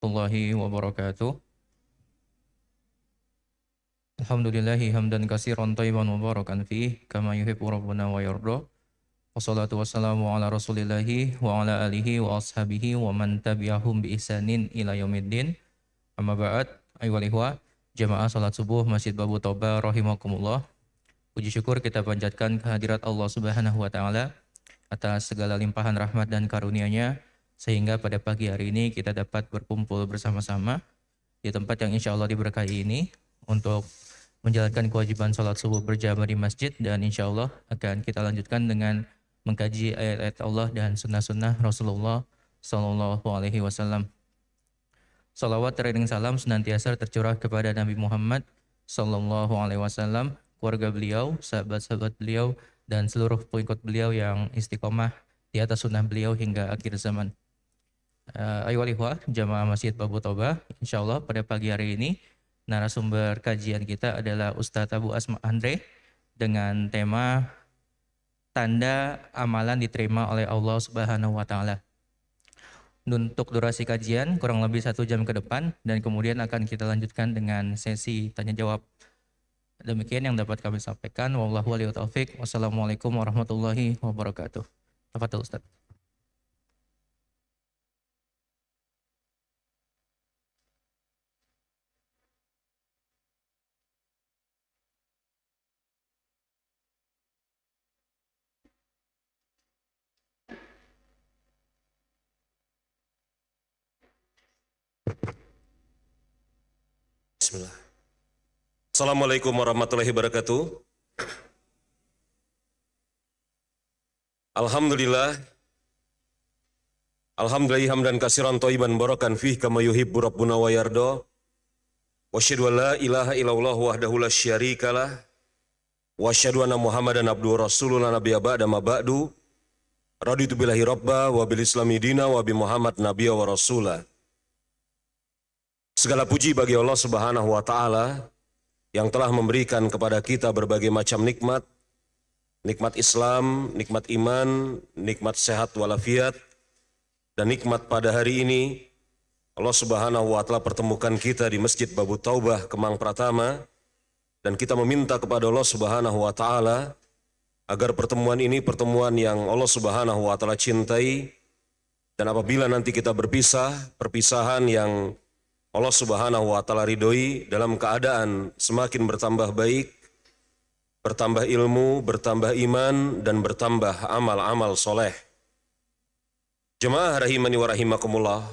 warahmatullahi wabarakatuh. Alhamdulillahi hamdan katsiran thayyiban mubarakan fih kama yuhibbu rabbuna wa yarda. Wassalatu wassalamu ala Rasulillahi wa ala alihi wa ashabihi wa man tabi'ahum bi ihsanin ila yaumiddin. Amma ba'd, ayyuhal ikhwah, jamaah salat subuh Masjid Babu Toba rahimakumullah. Puji syukur kita panjatkan kehadirat Allah Subhanahu wa taala atas segala limpahan rahmat dan karunia-Nya sehingga pada pagi hari ini kita dapat berkumpul bersama-sama di tempat yang insya Allah diberkahi ini untuk menjalankan kewajiban salat subuh berjamaah di masjid, dan insya Allah akan kita lanjutkan dengan mengkaji ayat-ayat Allah dan sunnah-sunnah Rasulullah Sallallahu Alaihi Wasallam. Salawat dan salam senantiasa tercurah kepada Nabi Muhammad Sallallahu Alaihi Wasallam, keluarga beliau, sahabat-sahabat beliau, dan seluruh pengikut beliau yang istiqomah di atas sunnah beliau hingga akhir zaman. Ayyuhal ikhwah, jamaah Masjid Babu Toba, insya Allah pada pagi hari ini narasumber kajian kita adalah Ustadz Abu Asma Andre dengan tema tanda amalan diterima oleh Allah Subhanahu wa taala. Untuk durasi kajian kurang lebih 1 jam ke depan, dan kemudian akan kita lanjutkan dengan sesi tanya jawab. Demikian yang dapat kami sampaikan. Wallahu a'lam bishawab. Wassalamualaikum warahmatullahi wabarakatuh. Tafadhol Ustaz. Bismillah. Assalamualaikum warahmatullahi wabarakatuh. Alhamdulillah. Alhamdulillah hamdan katsiran thayyiban barakan fih kama yuhibbu rabbuna wa yarda. Wa asyhadu an la ilaha illallah wahdahu la syarikalah. Wa asyhadu anna Muhammadan abduhu rasulullah nabiyya ba'da ma ba'du. Raditu billahi rabba wa bil islami dina wa bi Muhammad nabiyya wa rasulah. Segala puji bagi Allah Subhanahu wa taala yang telah memberikan kepada kita berbagai macam nikmat, nikmat Islam, nikmat iman, nikmat sehat walafiat, dan nikmat pada hari ini Allah Subhanahu wa taala pertemukan kita di Masjid Babu Taubah Kemang Pratama, dan kita meminta kepada Allah Subhanahu wa taala agar pertemuan ini pertemuan yang Allah Subhanahu wa taala cintai, dan apabila nanti kita berpisah, perpisahan yang Allah Subhanahu wa taala ridhoi dalam keadaan semakin bertambah baik, bertambah ilmu, bertambah iman, dan bertambah amal-amal soleh. Jemaah rahimani wa rahimakumullah,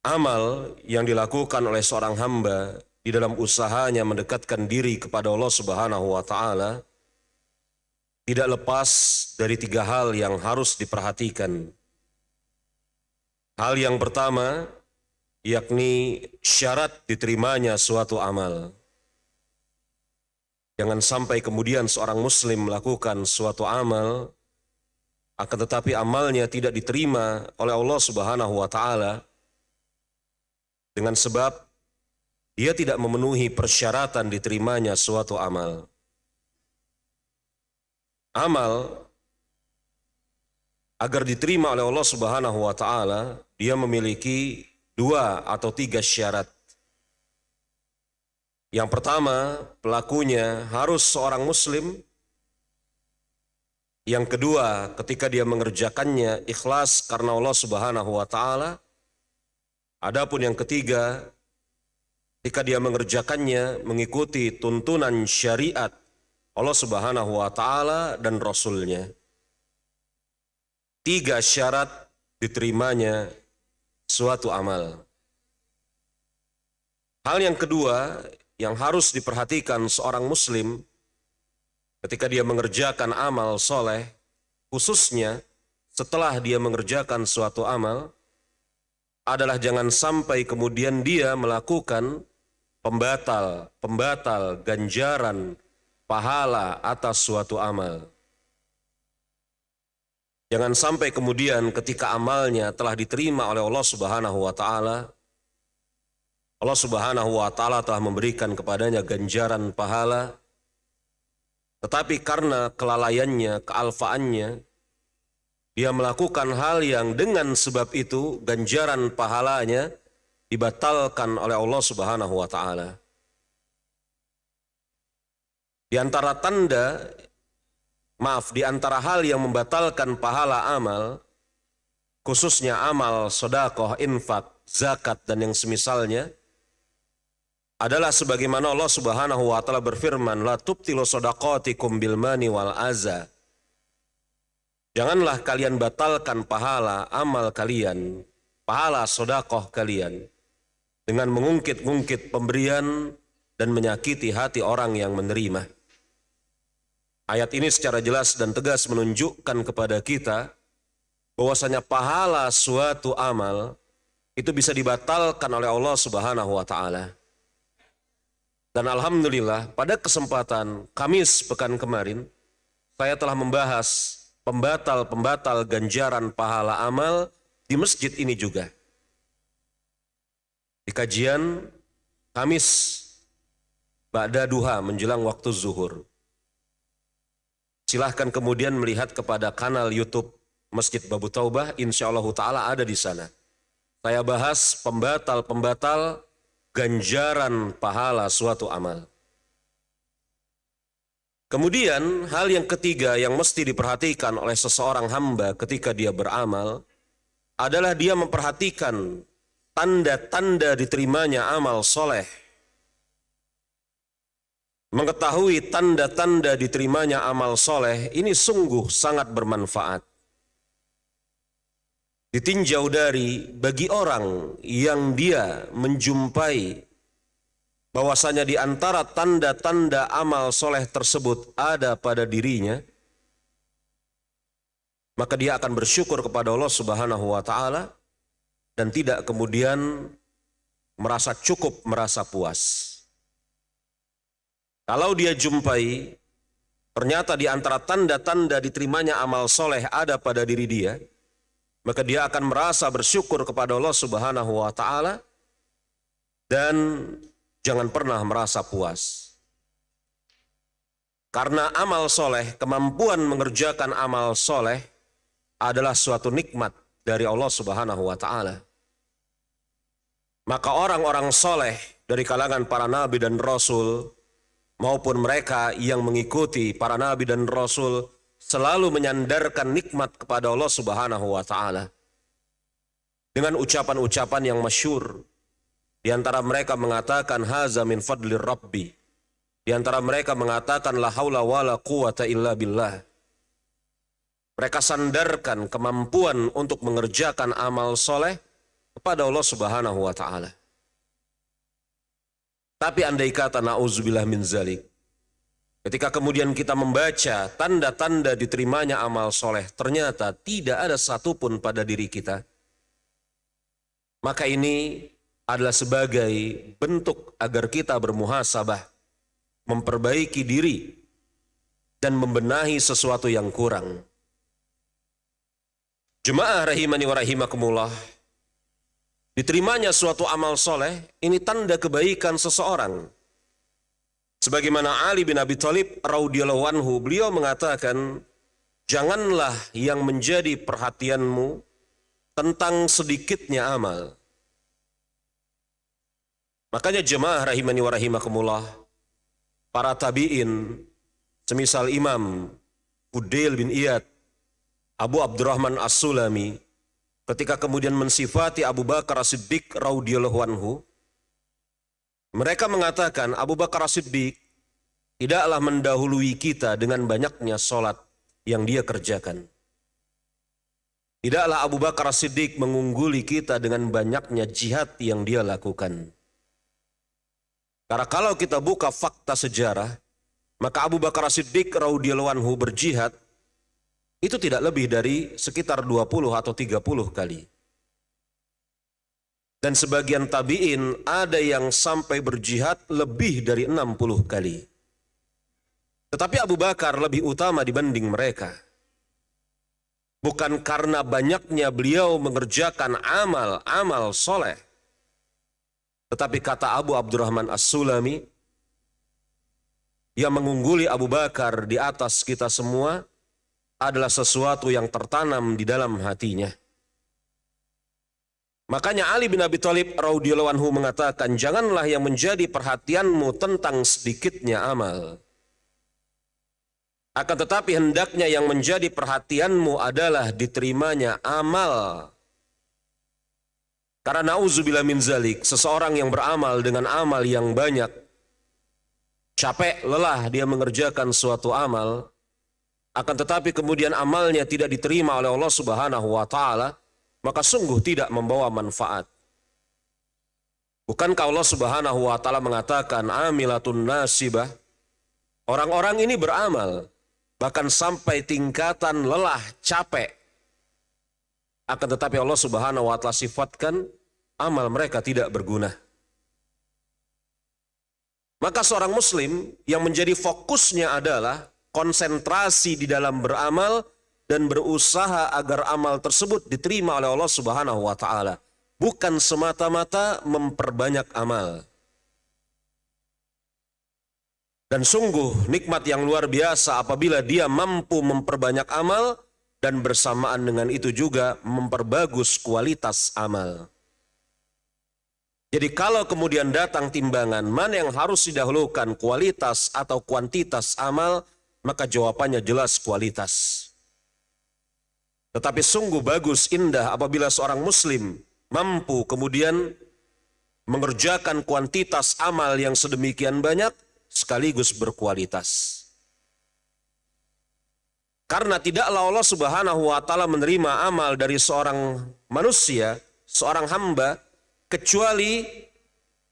amal yang dilakukan oleh seorang hamba di dalam usahanya mendekatkan diri kepada Allah Subhanahu wa taala tidak lepas dari 3 hal yang harus diperhatikan. Hal yang pertama, yakni syarat diterimanya suatu amal. Jangan sampai kemudian seorang muslim melakukan suatu amal, akan tetapi amalnya tidak diterima oleh Allah Subhanahu wa taala dengan sebab dia tidak memenuhi persyaratan diterimanya suatu amal. Amal agar diterima oleh Allah Subhanahu wa taala, dia memiliki 2 atau 3 syarat. Yang pertama, pelakunya harus seorang muslim. Yang kedua, ketika dia mengerjakannya ikhlas karena Allah Subhanahu wa taala. Adapun yang ketiga, ketika dia mengerjakannya mengikuti tuntunan syariat Allah Subhanahu wa taala dan Rasulnya. 3 syarat diterimanya suatu amal. Hal yang kedua yang harus diperhatikan seorang muslim ketika dia mengerjakan amal soleh, khususnya setelah dia mengerjakan suatu amal, adalah jangan sampai kemudian dia melakukan pembatal ganjaran pahala atas suatu amal. Jangan sampai kemudian ketika amalnya telah diterima oleh Allah Subhanahu wa taala, Allah Subhanahu wa taala telah memberikan kepadanya ganjaran pahala, tetapi karena kelalaiannya, kealfaannya, dia melakukan hal yang dengan sebab itu ganjaran pahalanya dibatalkan oleh Allah Subhanahu wa taala. Di antara hal yang membatalkan pahala amal, khususnya amal sedekah, infak, zakat dan yang semisalnya, adalah sebagaimana Allah Subhanahu wa taala berfirman, la tubtilu shadaqatikum bil mani wal aza. Janganlah kalian batalkan pahala amal kalian, pahala sedekah kalian dengan mengungkit-ungkit pemberian dan menyakiti hati orang yang menerima. Ayat ini secara jelas dan tegas menunjukkan kepada kita bahwasanya pahala suatu amal itu bisa dibatalkan oleh Allah Subhanahu wa taala. Dan alhamdulillah pada kesempatan Kamis pekan kemarin saya telah membahas pembatal-pembatal ganjaran pahala amal di masjid ini juga. Di kajian Kamis ba'da duha menjelang waktu zuhur. Silahkan kemudian melihat kepada kanal YouTube Masjid Babu Taubah, insyaallah ta'ala ada di sana. Saya bahas pembatal-pembatal ganjaran pahala suatu amal. Kemudian hal yang ketiga yang mesti diperhatikan oleh seseorang hamba ketika dia beramal adalah dia memperhatikan tanda-tanda diterimanya amal soleh. Mengetahui tanda-tanda diterimanya amal soleh ini sungguh sangat bermanfaat. Ditinjau dari bagi orang yang dia menjumpai bahwasanya di antara tanda-tanda amal soleh tersebut ada pada dirinya, maka dia akan bersyukur kepada Allah Subhanahu wa taala dan tidak kemudian merasa cukup, merasa puas. Kalau dia jumpai ternyata di antara tanda-tanda diterimanya amal soleh ada pada diri dia, maka dia akan merasa bersyukur kepada Allah Subhanahu wa taala dan jangan pernah merasa puas. Karena amal soleh, kemampuan mengerjakan amal soleh adalah suatu nikmat dari Allah Subhanahu wa taala. Maka orang-orang soleh dari kalangan para nabi dan rasul maupun mereka yang mengikuti para nabi dan rasul selalu menyandarkan nikmat kepada Allah Subhanahu wa taala dengan ucapan-ucapan yang masyhur. Di antara mereka mengatakan haza min fadlir rabbi. Di antara mereka mengatakan la haula wala quwata illa billah. Mereka sandarkan kemampuan untuk mengerjakan amal soleh kepada Allah Subhanahu wa taala. Tapi andai kata na'udzubillah min zalik, ketika kemudian kita membaca tanda-tanda diterimanya amal soleh, ternyata tidak ada satupun pada diri kita, maka ini adalah sebagai bentuk agar kita bermuhasabah, memperbaiki diri, dan membenahi sesuatu yang kurang. Jemaah rahimani wa rahimakumullah, diterimanya suatu amal soleh, ini tanda kebaikan seseorang. Sebagaimana Ali bin Abi Thalib radhiyallahu anhu, beliau mengatakan, janganlah yang menjadi perhatianmu tentang sedikitnya amal. Makanya jemaah rahimani wa rahimakumullah, para tabi'in, semisal Imam Fudail bin Iyad, Abu Abdurrahman As-Sulami, ketika kemudian mensifati Abu Bakar As-Siddiq radhiyallahu anhu, mereka mengatakan Abu Bakar As-Siddiq tidaklah mendahului kita dengan banyaknya solat yang dia kerjakan. Tidaklah Abu Bakar As-Siddiq mengungguli kita dengan banyaknya jihad yang dia lakukan. Karena kalau kita buka fakta sejarah, maka Abu Bakar As-Siddiq radhiyallahu anhu berjihad itu tidak lebih dari sekitar 20 atau 30 kali. Dan sebagian tabi'in ada yang sampai berjihad lebih dari 60 kali. Tetapi Abu Bakar lebih utama dibanding mereka. Bukan karena banyaknya beliau mengerjakan amal soleh. Tetapi kata Abu Abdurrahman As-Sulami, yang mengungguli Abu Bakar di atas kita semua adalah sesuatu yang tertanam di dalam hatinya. Makanya Ali bin Abi Thalib radhiyallahu anhu mengatakan, janganlah yang menjadi perhatianmu tentang sedikitnya amal. Akan tetapi hendaknya yang menjadi perhatianmu adalah diterimanya amal. Karena na'udzubillah min zalik, seseorang yang beramal dengan amal yang banyak, capek, lelah dia mengerjakan suatu amal, akan tetapi kemudian amalnya tidak diterima oleh Allah Subhanahu wa taala, maka sungguh tidak membawa manfaat. Bukankah Allah Subhanahu wa taala mengatakan amilatun nasibah? Orang-orang ini beramal bahkan sampai tingkatan lelah, capek. Akan tetapi Allah Subhanahu wa taala sifatkan amal mereka tidak berguna. Maka seorang muslim yang menjadi fokusnya adalah konsentrasi di dalam beramal dan berusaha agar amal tersebut diterima oleh Allah Subhanahu wa taala, bukan semata-mata memperbanyak amal. Dan sungguh nikmat yang luar biasa apabila dia mampu memperbanyak amal dan bersamaan dengan itu juga memperbagus kualitas amal. Jadi kalau kemudian datang timbangan mana yang harus didahulukan, kualitas atau kuantitas amal, maka jawabannya jelas kualitas. Tetapi sungguh bagus, indah apabila seorang muslim mampu kemudian mengerjakan kuantitas amal yang sedemikian banyak sekaligus berkualitas. Karena tidaklah Allah Subhanahu wa taala menerima amal dari seorang manusia, seorang hamba, kecuali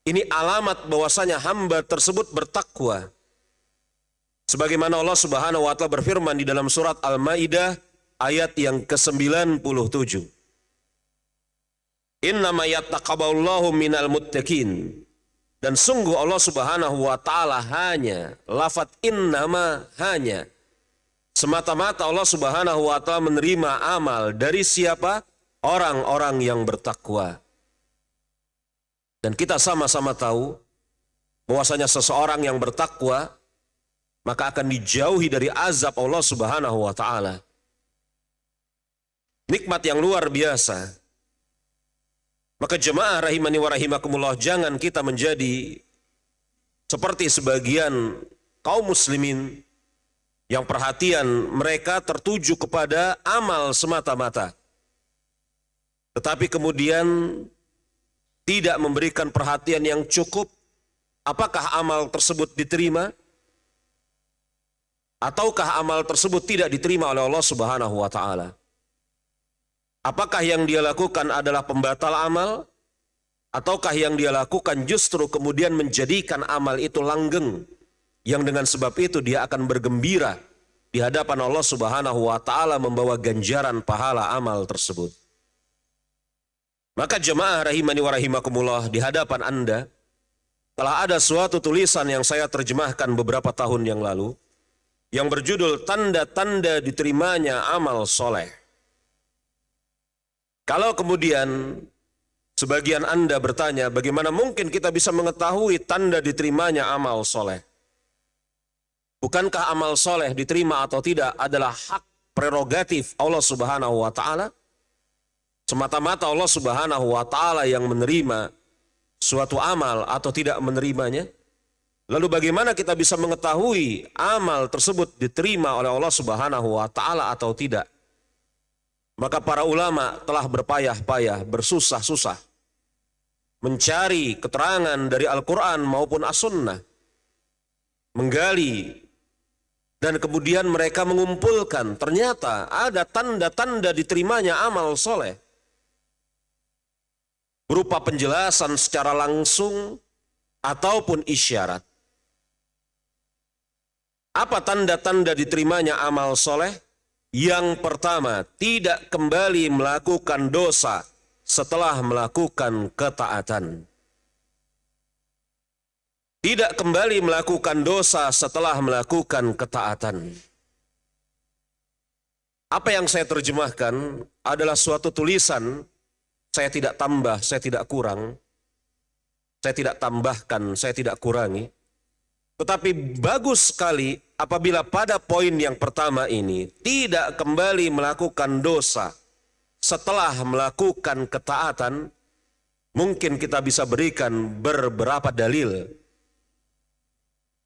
ini alamat bahwasanya hamba tersebut bertakwa. Sebagaimana Allah Subhanahu wa taala berfirman di dalam surat Al-Maidah ayat yang ke-97. Innama yattaqabbalullahu minal muttaqin. Dan sungguh Allah Subhanahu wa taala hanya, lafaz innama hanya, semata-mata Allah Subhanahu wa taala menerima amal dari siapa? Orang-orang yang bertakwa. Dan kita sama-sama tahu bahwasanya seseorang yang bertakwa maka akan dijauhi dari azab Allah Subhanahu wa taala. Nikmat yang luar biasa. Maka jemaah rahimani wa rahimakumullah, jangan kita menjadi seperti sebagian kaum muslimin yang perhatian mereka tertuju kepada amal semata-mata. Tetapi kemudian tidak memberikan perhatian yang cukup apakah amal tersebut diterima ataukah amal tersebut tidak diterima oleh Allah Subhanahu wa taala. Apakah yang dia lakukan adalah pembatal amal? Ataukah yang dia lakukan justru kemudian menjadikan amal itu langgeng, yang dengan sebab itu dia akan bergembira di hadapan Allah Subhanahu wa taala membawa ganjaran pahala amal tersebut. Maka jemaah rahimani wa rahimakumullah, di hadapan Anda telah ada suatu tulisan yang saya terjemahkan beberapa tahun yang lalu yang berjudul Tanda-tanda diterimanya amal soleh. Kalau kemudian sebagian Anda bertanya, bagaimana mungkin kita bisa mengetahui tanda diterimanya amal soleh? Bukankah amal soleh diterima atau tidak adalah hak prerogatif Allah Subhanahu wa taala? Semata-mata Allah Subhanahu wa taala yang menerima suatu amal atau tidak menerimanya. Lalu bagaimana kita bisa mengetahui amal tersebut diterima oleh Allah Subhanahu wa taala atau tidak? Maka para ulama telah berpayah-payah, bersusah-susah mencari keterangan dari Al-Quran maupun As-Sunnah, menggali, dan kemudian mereka mengumpulkan ternyata ada tanda-tanda diterimanya amal soleh berupa penjelasan secara langsung ataupun isyarat. Apa tanda-tanda diterimanya amal soleh? Yang pertama, tidak kembali melakukan dosa setelah melakukan ketaatan. Tidak kembali melakukan dosa setelah melakukan ketaatan. Apa yang saya terjemahkan adalah suatu tulisan, saya tidak tambah, saya tidak kurang, saya tidak tambahkan, saya tidak kurangi. Tetapi bagus sekali apabila pada poin yang pertama ini tidak kembali melakukan dosa setelah melakukan ketaatan. Mungkin kita bisa berikan beberapa dalil.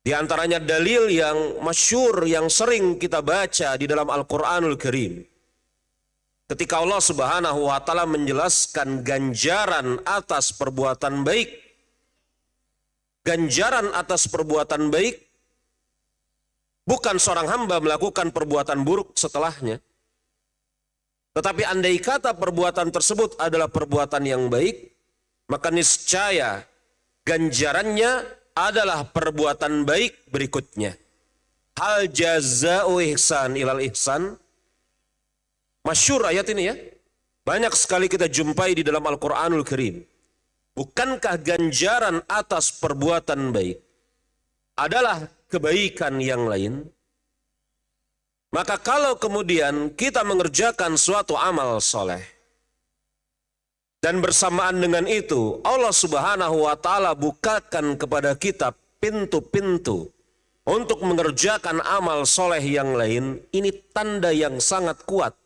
Di antaranya dalil yang masyhur, yang sering kita baca di dalam Al-Quranul Karim. Ketika Allah Subhanahu wa Ta'ala menjelaskan ganjaran atas perbuatan baik. Ganjaran atas perbuatan baik bukan seorang hamba melakukan perbuatan buruk setelahnya. Tetapi andai kata perbuatan tersebut adalah perbuatan yang baik, maka niscaya ganjarannya adalah perbuatan baik berikutnya. Hal jaza'u ihsan ilal ihsan. Masyhur ayat ini ya. Banyak sekali kita jumpai di dalam Al-Quranul Karim. Bukankah ganjaran atas perbuatan baik adalah kebaikan yang lain? Maka kalau kemudian kita mengerjakan suatu amal soleh, dan bersamaan dengan itu Allah Subhanahu wa Ta'ala bukakan kepada kita pintu-pintu untuk mengerjakan amal soleh yang lain, ini tanda yang sangat kuat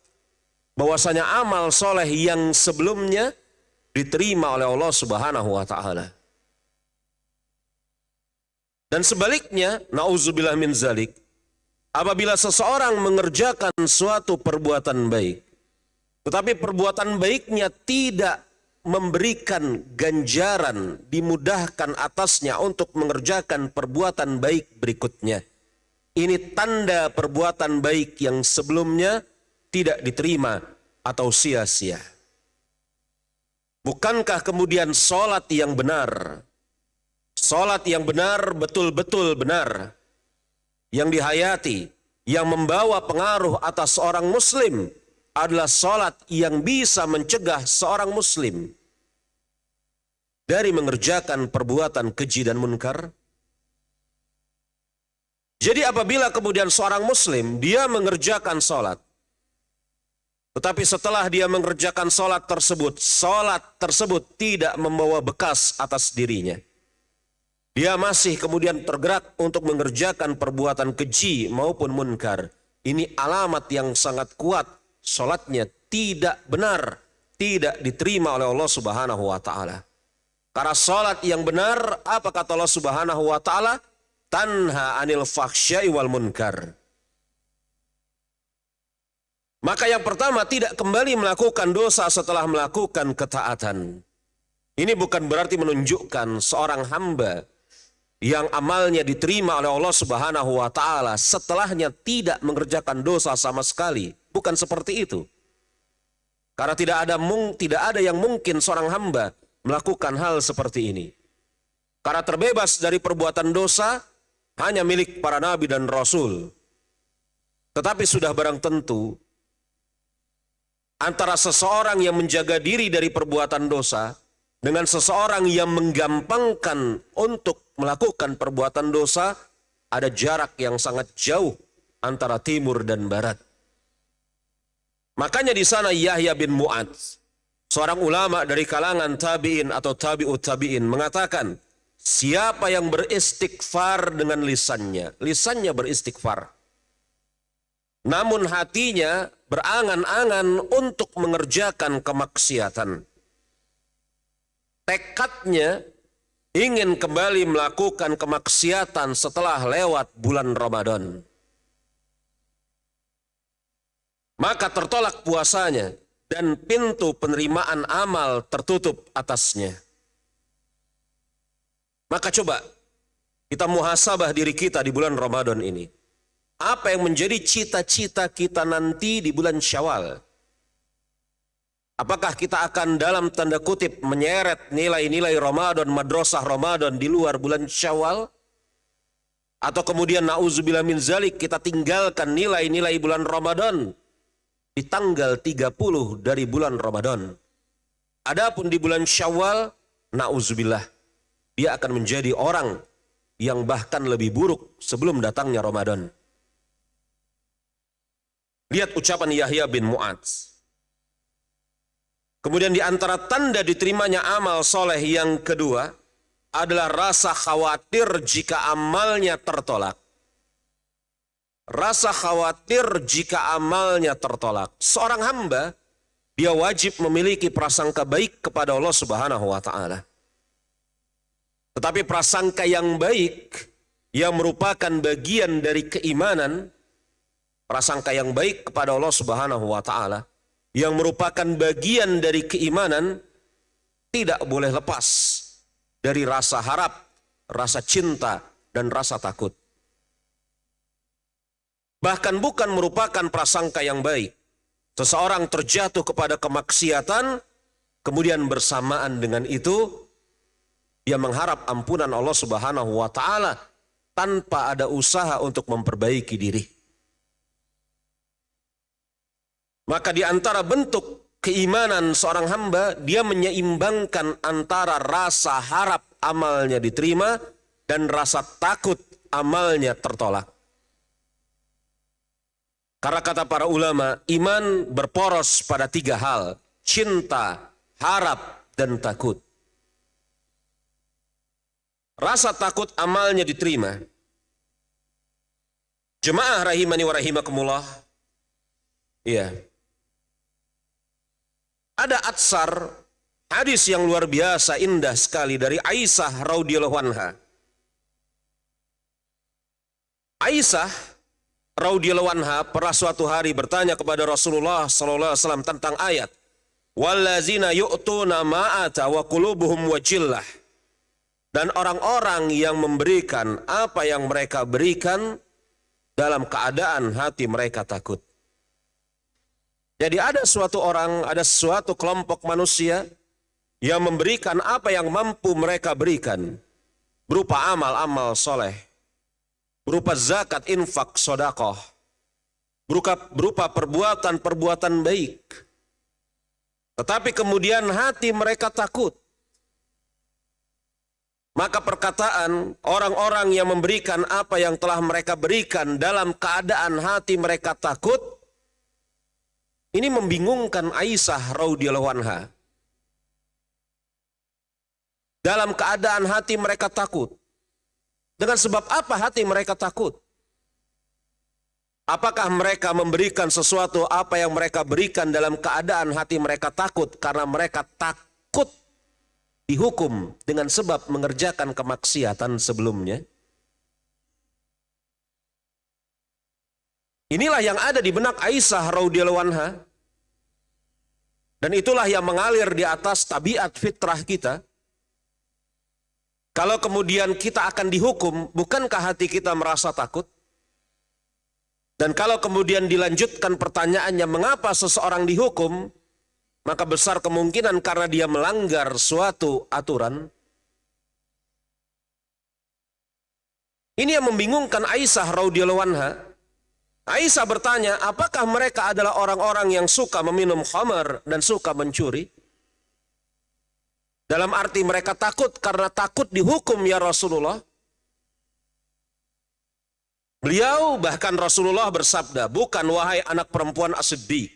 bahwasanya amal soleh yang sebelumnya diterima oleh Allah Subhanahu wa Ta'ala. Dan sebaliknya, na'udzubillah min zalik, apabila seseorang mengerjakan suatu perbuatan baik, tetapi perbuatan baiknya tidak memberikan ganjaran, dimudahkan atasnya untuk mengerjakan perbuatan baik berikutnya. Ini tanda perbuatan baik yang sebelumnya tidak diterima atau sia-sia. Bukankah kemudian sholat yang benar, betul-betul benar, yang dihayati, yang membawa pengaruh atas seorang muslim, adalah sholat yang bisa mencegah seorang muslim dari mengerjakan perbuatan keji dan munkar. Jadi apabila kemudian seorang muslim dia mengerjakan sholat, tetapi setelah dia mengerjakan sholat tersebut tidak membawa bekas atas dirinya, dia masih kemudian tergerak untuk mengerjakan perbuatan keji maupun munkar, ini alamat yang sangat kuat sholatnya tidak benar, tidak diterima oleh Allah Subhanahu wa Ta'ala. Karena sholat yang benar, apa kata Allah Subhanahu wa Ta'ala? Tanha anil fakhsyai wal munkar. Maka yang pertama, tidak kembali melakukan dosa setelah melakukan ketaatan. Ini bukan berarti menunjukkan seorang hamba yang amalnya diterima oleh Allah Subhanahu wa Ta'ala setelahnya tidak mengerjakan dosa sama sekali. Bukan seperti itu. Karena tidak ada yang mungkin seorang hamba melakukan hal seperti ini. Karena terbebas dari perbuatan dosa hanya milik para nabi dan rasul. Tetapi sudah barang tentu antara seseorang yang menjaga diri dari perbuatan dosa dengan seseorang yang menggampangkan untuk melakukan perbuatan dosa, ada jarak yang sangat jauh antara timur dan barat. Makanya di sana Yahya bin Mu'adz, seorang ulama dari kalangan tabi'in atau tabi'ut tabi'in, mengatakan, siapa yang beristighfar dengan lisannya beristighfar, namun hatinya berangan-angan untuk mengerjakan kemaksiatan, tekadnya ingin kembali melakukan kemaksiatan setelah lewat bulan Ramadan, maka tertolak puasanya dan pintu penerimaan amal tertutup atasnya. Maka coba kita muhasabah diri kita di bulan Ramadan ini. Apa yang menjadi cita-cita kita nanti di bulan Syawal? Apakah kita akan dalam tanda kutip menyeret nilai-nilai Ramadan, madrasah Ramadan di luar bulan Syawal? Atau kemudian na'udzubillah min zalik, kita tinggalkan nilai-nilai bulan Ramadan di tanggal 30 dari bulan Ramadan. Adapun di bulan Syawal, na'udzubillah, dia akan menjadi orang yang bahkan lebih buruk sebelum datangnya Ramadan. Lihat ucapan Yahya bin Mu'adz. Kemudian di antara tanda diterimanya amal soleh yang kedua, adalah rasa khawatir jika amalnya tertolak. Rasa khawatir jika amalnya tertolak. Seorang hamba, dia wajib memiliki prasangka baik kepada Allah Subhanahu wa taala. Tetapi prasangka yang baik yang merupakan bagian dari keimanan, prasangka yang baik kepada Allah Subhanahu wa taala yang merupakan bagian dari keimanan tidak boleh lepas dari rasa harap, rasa cinta, dan rasa takut. Bahkan bukan merupakan prasangka yang baik. Seseorang terjatuh kepada kemaksiatan, kemudian bersamaan dengan itu, dia mengharap ampunan Allah Subhanahu wa taala tanpa ada usaha untuk memperbaiki diri. Maka di antara bentuk keimanan seorang hamba, dia menyeimbangkan antara rasa harap amalnya diterima dan rasa takut amalnya tertolak. Karena kata para ulama, iman berporos pada 3 hal: cinta, harap, dan takut. Rasa takut amalnya diterima. Jemaah rahimani wa rahimakumullah. Iya. Ada atsar hadis yang luar biasa indah sekali dari Aisyah radhiyallahu anha. Aisyah radhiyallahu anha pernah suatu hari bertanya kepada Rasulullah sallallahu alaihi wasallam tentang ayat wallazina yu'tuna ma'ata wa qulubuhum wajillah, dan orang-orang yang memberikan apa yang mereka berikan dalam keadaan hati mereka takut. Jadi ada suatu orang, ada suatu kelompok manusia yang memberikan apa yang mampu mereka berikan berupa amal-amal soleh, berupa zakat, infak, sodakoh, berupa perbuatan-perbuatan baik. Tetapi kemudian hati mereka takut. Maka perkataan orang-orang yang memberikan apa yang telah mereka berikan dalam keadaan hati mereka takut, ini membingungkan Aisyah radhiyallahu anha. Dalam keadaan hati mereka takut. Dengan sebab apa hati mereka takut? Apakah mereka memberikan sesuatu apa yang mereka berikan dalam keadaan hati mereka takut karena mereka takut dihukum dengan sebab mengerjakan kemaksiatan sebelumnya? Inilah yang ada di benak Aisyah radhiyallahu anha. Dan itulah yang mengalir di atas tabiat fitrah kita. Kalau kemudian kita akan dihukum, bukankah hati kita merasa takut? Dan kalau kemudian dilanjutkan pertanyaannya, mengapa seseorang dihukum? Maka besar kemungkinan karena dia melanggar suatu aturan. Ini yang membingungkan Aisyah radhiyallahu anha. Aisyah bertanya, apakah mereka adalah orang-orang yang suka meminum khamar dan suka mencuri? Dalam arti mereka takut karena takut dihukum ya Rasulullah. Beliau bahkan Rasulullah bersabda, bukan wahai anak perempuan as-siddiq.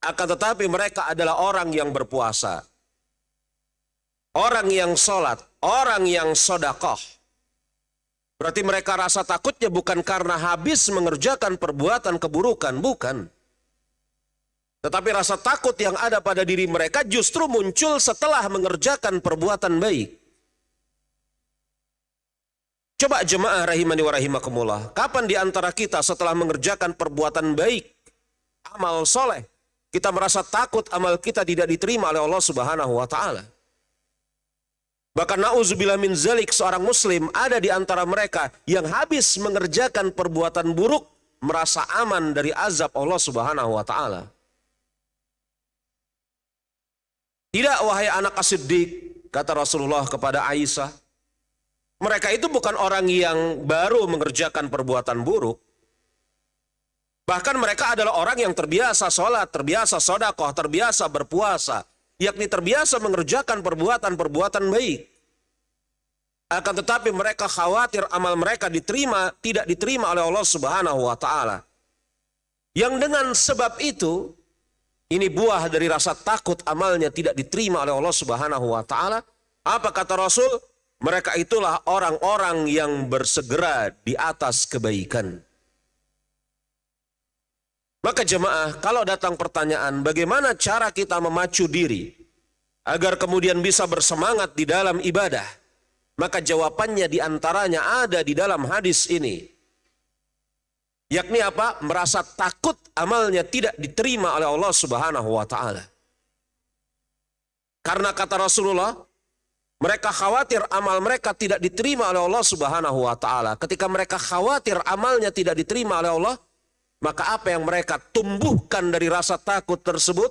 Akan tetapi mereka adalah orang yang berpuasa. Orang yang sholat, orang yang sodakoh. Berarti mereka rasa takutnya bukan karena habis mengerjakan perbuatan keburukan, bukan. Tetapi rasa takut yang ada pada diri mereka justru muncul setelah mengerjakan perbuatan baik. Coba jemaah rahimani wa rahimakumullah, kapan di antara kita setelah mengerjakan perbuatan baik, amal soleh, kita merasa takut amal kita tidak diterima oleh Allah Subhanahu wa taala? Bahkan na'udzubillah min zalik, seorang muslim ada di antara mereka yang habis mengerjakan perbuatan buruk merasa aman dari azab Allah Subhanahu wa taala. Tidak wahai anak as-siddiq, kata Rasulullah kepada Aisyah, mereka itu bukan orang yang baru mengerjakan perbuatan buruk. Bahkan mereka adalah orang yang terbiasa sholat, terbiasa sodakoh, terbiasa berpuasa, yakni terbiasa mengerjakan perbuatan-perbuatan baik. Akan tetapi mereka khawatir amal mereka tidak diterima oleh Allah Subhanahu wa taala. Yang dengan sebab itu, ini buah dari rasa takut amalnya tidak diterima oleh Allah Subhanahu wa taala, Apa kata Rasul? Mereka itulah orang-orang yang bersegera di atas kebaikan. Maka jemaah, kalau datang pertanyaan bagaimana cara kita memacu diri agar kemudian bisa bersemangat di dalam ibadah, maka jawabannya diantaranya ada di dalam hadis ini. Yakni apa? Merasa takut amalnya tidak diterima oleh Allah Subhanahu wa Ta'ala. Karena kata Rasulullah, mereka khawatir amal mereka tidak diterima oleh Allah Subhanahu wa Ta'ala. Ketika mereka khawatir amalnya tidak diterima oleh Allah, maka apa yang mereka tumbuhkan dari rasa takut tersebut?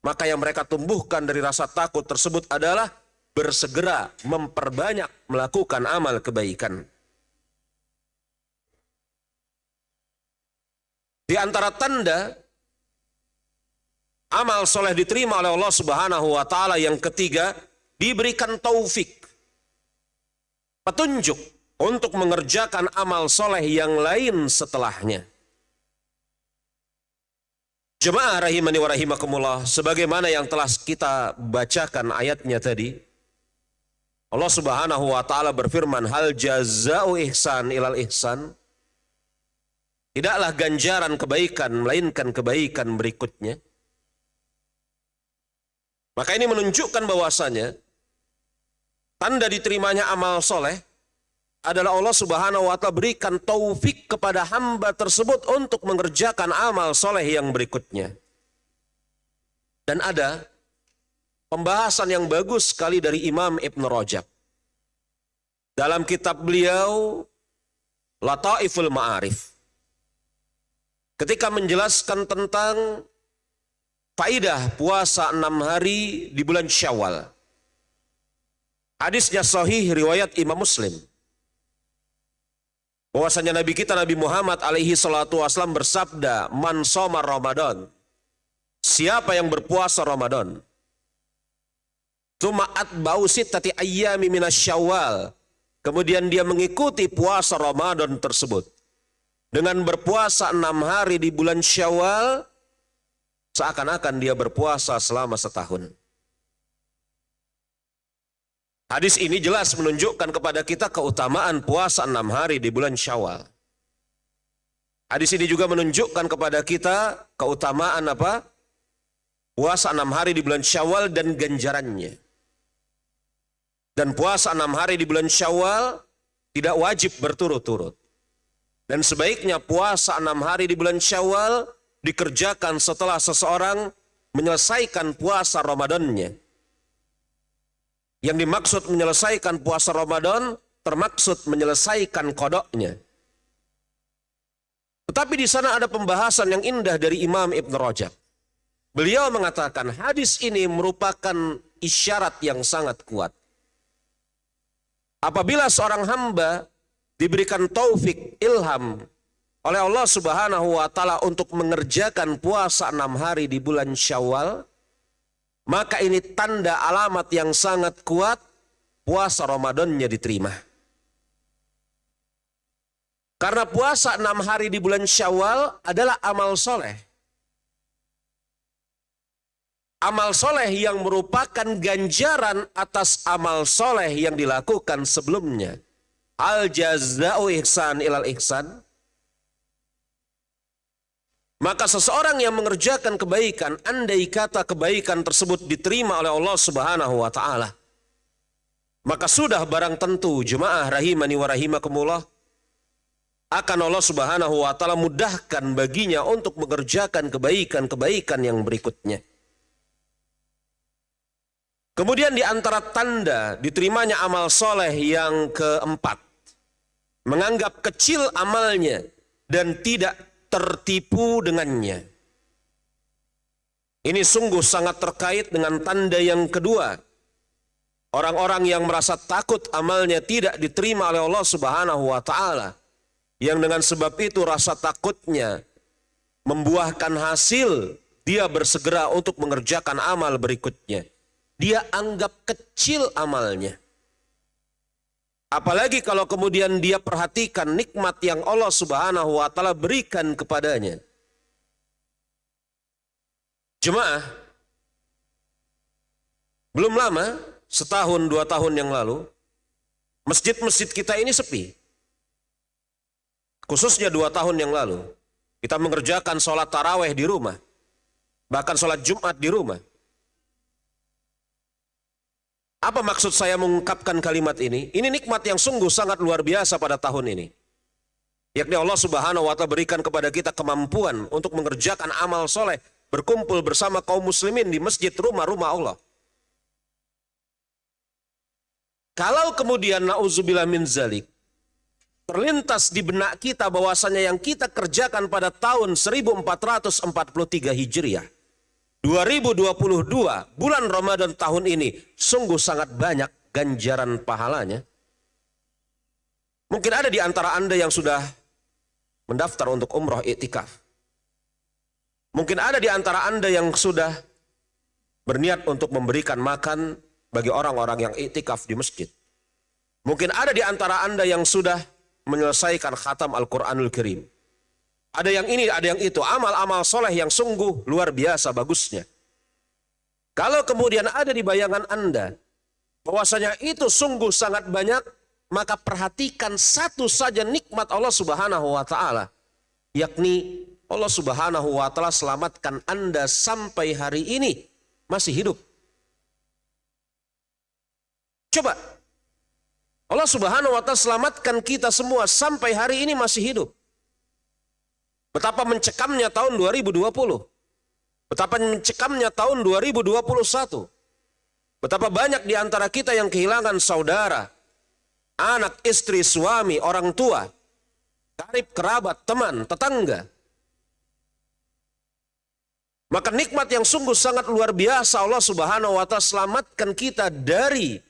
Maka yang mereka tumbuhkan dari rasa takut tersebut adalah bersegera memperbanyak melakukan amal kebaikan. Di antara tanda amal soleh diterima oleh Allah Subhanahu wa Ta'ala yang ketiga, diberikan taufik, petunjuk untuk mengerjakan amal soleh yang lain setelahnya. Jemaah rahimani wa rahimakumullah, sebagaimana yang telah kita bacakan ayatnya tadi, Allah Subhanahu wa Ta'ala berfirman, hal jazau ihsan ilal ihsan. Tidaklah ganjaran kebaikan melainkan kebaikan berikutnya. Maka ini menunjukkan bahwasanya tanda diterimanya amal soleh adalah Allah Subhanahu wa Ta'ala berikan taufik kepada hamba tersebut untuk mengerjakan amal soleh yang berikutnya. Dan ada pembahasan yang bagus sekali dari Imam Ibn Rajab. Dalam kitab beliau, Lataiful Ma'arif. Ketika menjelaskan tentang faidah puasa 6 hari di bulan Syawal. Hadisnya sahih riwayat Imam Muslim. Bahwasanya Nabi kita Nabi Muhammad alaihi salatu wasallam bersabda, man shoma Ramadan, siapa yang berpuasa Ramadan, tsumma atba'u sittati ayyami minasyawal, kemudian dia mengikuti puasa Ramadan tersebut dengan berpuasa 6 hari di bulan Syawal, seakan-akan dia berpuasa selama setahun. Hadis ini jelas menunjukkan kepada kita keutamaan puasa 6 hari di bulan Syawal. Hadis ini juga menunjukkan kepada kita keutamaan apa? Puasa 6 hari di bulan Syawal dan ganjarannya. Dan puasa 6 hari di bulan Syawal tidak wajib berturut-turut. Dan sebaiknya puasa 6 hari di bulan Syawal dikerjakan setelah seseorang menyelesaikan puasa Ramadannya. Yang dimaksud menyelesaikan puasa Ramadan termaksud menyelesaikan qadanya. Tetapi di sana ada pembahasan yang indah dari Imam Ibn Rajab. Beliau mengatakan hadis ini merupakan isyarat yang sangat kuat. Apabila seorang hamba diberikan taufik, ilham oleh Allah Subhanahu wa Ta'ala untuk mengerjakan puasa 6 hari di bulan Syawal, maka ini tanda alamat yang sangat kuat puasa Ramadannya diterima. Karena puasa 6 hari di bulan Syawal adalah amal soleh. Amal soleh yang merupakan ganjaran atas amal soleh yang dilakukan sebelumnya. Al jaza'u ihsan ilal ihsan. Maka seseorang yang mengerjakan kebaikan, andai kata kebaikan tersebut diterima oleh Allah Subhanahu wa Ta'ala, maka sudah barang tentu jemaah rahimani wa rahimakumullah, akan Allah Subhanahu wa Ta'ala mudahkan baginya untuk mengerjakan kebaikan-kebaikan yang berikutnya. Kemudian di antara tanda diterimanya amal soleh yang keempat, menganggap kecil amalnya dan tidak tertipu dengannya. Ini sungguh sangat terkait dengan tanda yang kedua. Orang-orang yang merasa takut amalnya tidak diterima oleh Allah Subhanahu wa Ta'ala, yang dengan sebab itu rasa takutnya membuahkan hasil, dia bersegera untuk mengerjakan amal berikutnya. Dia anggap kecil amalnya. Apalagi kalau kemudian dia perhatikan nikmat yang Allah Subhanahu wa Ta'ala berikan kepadanya. Jemaah, belum lama setahun, 2 tahun yang lalu, masjid-masjid kita ini sepi. Khususnya 2 tahun yang lalu, kita mengerjakan sholat taraweh di rumah, bahkan sholat Jumat di rumah. Apa maksud saya mengungkapkan kalimat ini? Ini nikmat yang sungguh sangat luar biasa pada tahun ini. Yakni Allah Subhanahu wa Ta'ala berikan kepada kita kemampuan untuk mengerjakan amal soleh, berkumpul bersama kaum muslimin di masjid, rumah-rumah Allah. Kalau kemudian na'udzubillah min zalik, terlintas di benak kita bahwasanya yang kita kerjakan pada tahun 1443 Hijriah, 2022, bulan Ramadan tahun ini, sungguh sangat banyak ganjaran pahalanya. Mungkin ada di antara Anda yang sudah mendaftar untuk umroh iktikaf. Mungkin ada di antara Anda yang sudah berniat untuk memberikan makan bagi orang-orang yang iktikaf di masjid. Mungkin ada di antara Anda yang sudah menyelesaikan khatam Al-Quranul Karim. Ada yang ini, ada yang itu. Amal-amal soleh yang sungguh luar biasa bagusnya. Kalau kemudian ada di bayangan Anda bahwasanya itu sungguh sangat banyak, maka perhatikan satu saja nikmat Allah Subhanahu wa Ta'ala, yakni Allah Subhanahu wa Ta'ala selamatkan Anda sampai hari ini masih hidup. Coba, Allah Subhanahu wa Ta'ala selamatkan kita semua sampai hari ini masih hidup. Betapa mencekamnya tahun 2020. Betapa mencekamnya tahun 2021. Betapa banyak di antara kita yang kehilangan saudara, anak, istri, suami, orang tua, karib, kerabat, teman, tetangga. Maka nikmat yang sungguh sangat luar biasa Allah Subhanahu wa Ta'ala selamatkan kita dari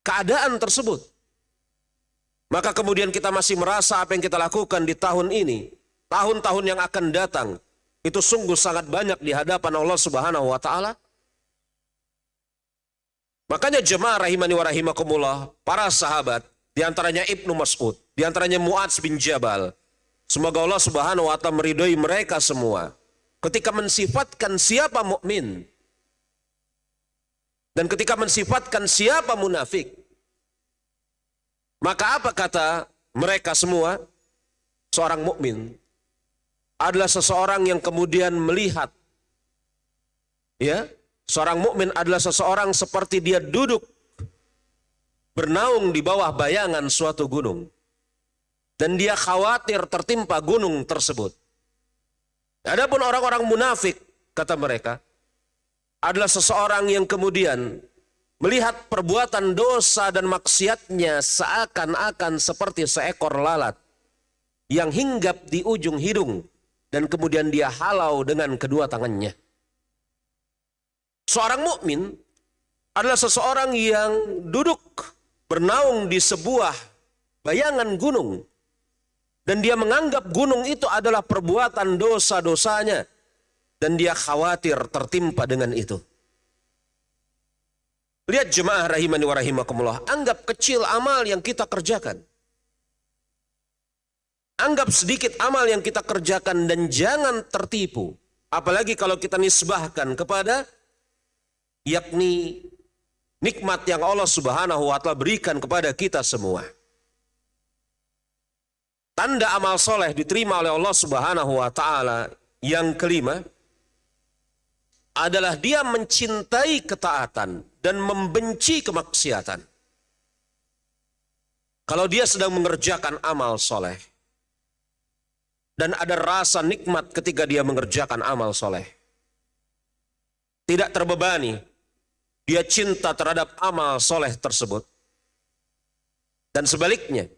keadaan tersebut. Maka kemudian kita masih merasa apa yang kita lakukan di tahun ini, tahun-tahun yang akan datang, itu sungguh sangat banyak di hadapan Allah Subhanahu wa Ta'ala. Makanya jemaah rahimani wa rahimakumullah, para sahabat, diantaranya Ibnu Mas'ud, diantaranya Mu'adz bin Jabal, semoga Allah Subhanahu wa Ta'ala meridhoi mereka semua, ketika mensifatkan siapa mukmin dan ketika mensifatkan siapa munafik, maka apa kata mereka semua? Seorang mukmin adalah seseorang yang kemudian melihat, ya, seorang mukmin adalah seseorang seperti dia duduk bernaung di bawah bayangan suatu gunung dan dia khawatir tertimpa gunung tersebut. Adapun orang-orang munafik, kata mereka, adalah seseorang yang kemudian melihat perbuatan dosa dan maksiatnya seakan-akan seperti seekor lalat yang hinggap di ujung hidung dan kemudian dia halau dengan kedua tangannya. Seorang mukmin adalah seseorang yang duduk bernaung di sebuah bayangan gunung dan dia menganggap gunung itu adalah perbuatan dosa-dosanya dan dia khawatir tertimpa dengan itu. Lihat jemaah rahimani wa rahimakumullah, anggap kecil amal yang kita kerjakan. Anggap sedikit amal yang kita kerjakan dan jangan tertipu. Apalagi kalau kita nisbahkan kepada yakni nikmat yang Allah Subhanahu wa Ta'ala berikan kepada kita semua. Tanda amal soleh diterima oleh Allah Subhanahu wa Ta'ala yang kelima adalah dia mencintai ketaatan dan membenci kemaksiatan. Kalau dia sedang mengerjakan amal soleh dan ada rasa nikmat ketika dia mengerjakan amal soleh, tidak terbebani, dia cinta terhadap amal soleh tersebut. Dan sebaliknya,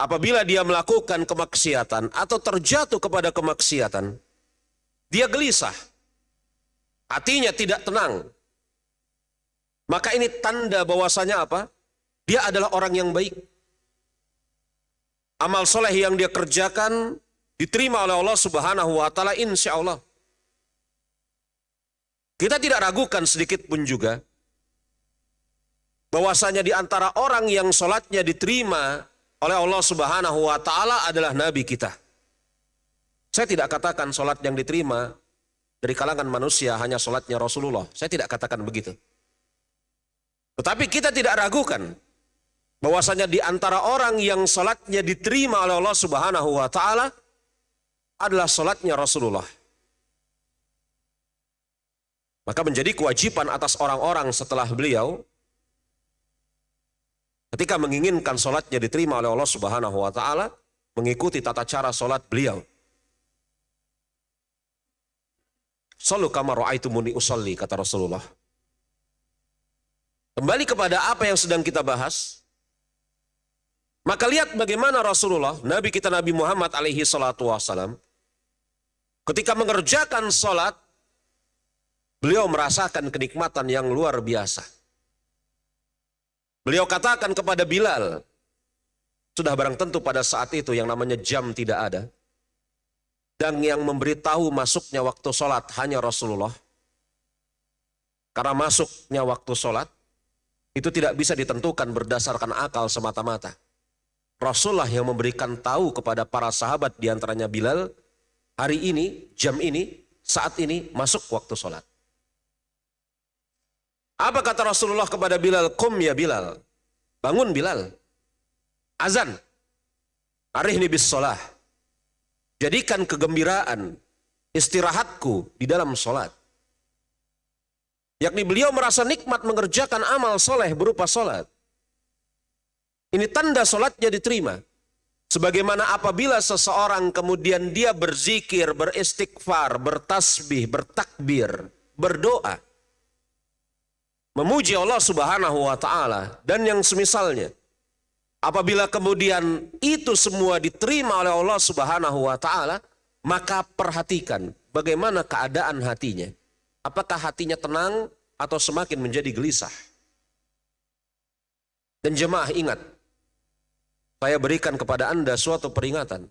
apabila dia melakukan kemaksiatan atau terjatuh kepada kemaksiatan, dia gelisah, hatinya tidak tenang. Maka ini tanda bahwasanya apa? Dia adalah orang yang baik. Amal soleh yang dia kerjakan diterima oleh Allah Subhanahu wa Ta'ala insya Allah. Kita tidak ragukan sedikit pun juga bahwasanya di antara orang yang sholatnya diterima oleh Allah Subhanahu wa Ta'ala adalah Nabi kita. Saya tidak katakan sholat yang diterima dari kalangan manusia hanya sholatnya Rasulullah. Saya tidak katakan begitu. Tetapi kita tidak ragukan bahwasanya di antara orang yang sholatnya diterima oleh Allah Subhanahu wa Ta'ala adalah sholatnya Rasulullah. Maka menjadi kewajiban atas orang-orang setelah beliau ketika menginginkan sholatnya diterima oleh Allah Subhanahu wa Ta'ala, mengikuti tata cara sholat beliau. Shallu kama ra'aitumuni usolli, kata Rasulullah. Kembali kepada apa yang sedang kita bahas, maka lihat bagaimana Rasulullah, Nabi kita Nabi Muhammad alaihi salatu wassalam, ketika mengerjakan sholat, beliau merasakan kenikmatan yang luar biasa. Beliau katakan kepada Bilal, sudah barang tentu pada saat itu yang namanya jam tidak ada, dan yang memberitahu masuknya waktu sholat hanya Rasulullah. Karena masuknya waktu sholat, itu tidak bisa ditentukan berdasarkan akal semata-mata. Rasulullah yang memberikan tahu kepada para sahabat, diantaranya Bilal, hari ini, jam ini, saat ini masuk waktu sholat. Apa kata Rasulullah kepada Bilal? Qum ya Bilal, bangun Bilal, azan, arihni bis sholah, jadikan kegembiraan istirahatku di dalam sholat. Yakni beliau merasa nikmat mengerjakan amal soleh berupa sholat. Ini tanda sholatnya diterima. Sebagaimana apabila seseorang kemudian dia berzikir, beristighfar, bertasbih, bertakbir, berdoa, memuji Allah Subhanahu wa Ta'ala dan yang semisalnya. Apabila kemudian itu semua diterima oleh Allah Subhanahu wa Ta'ala, maka perhatikan bagaimana keadaan hatinya. Apakah hatinya tenang atau semakin menjadi gelisah? Dan jemaah ingat, saya berikan kepada Anda suatu peringatan.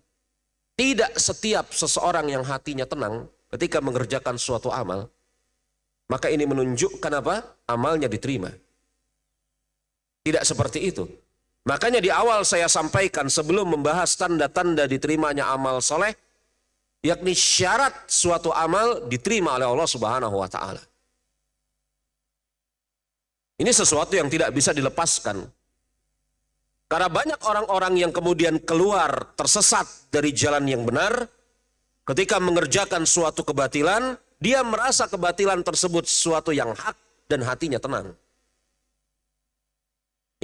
Tidak setiap seseorang yang hatinya tenang ketika mengerjakan suatu amal, maka ini menunjukkan apa? Amalnya diterima. Tidak seperti itu. Makanya di awal saya sampaikan sebelum membahas tanda-tanda diterimanya amal soleh, yakni syarat suatu amal diterima oleh Allah Subhanahu wa Ta'ala. Ini sesuatu yang tidak bisa dilepaskan. Karena banyak orang-orang yang kemudian keluar tersesat dari jalan yang benar, ketika mengerjakan suatu kebatilan, dia merasa kebatilan tersebut sesuatu yang hak dan hatinya tenang.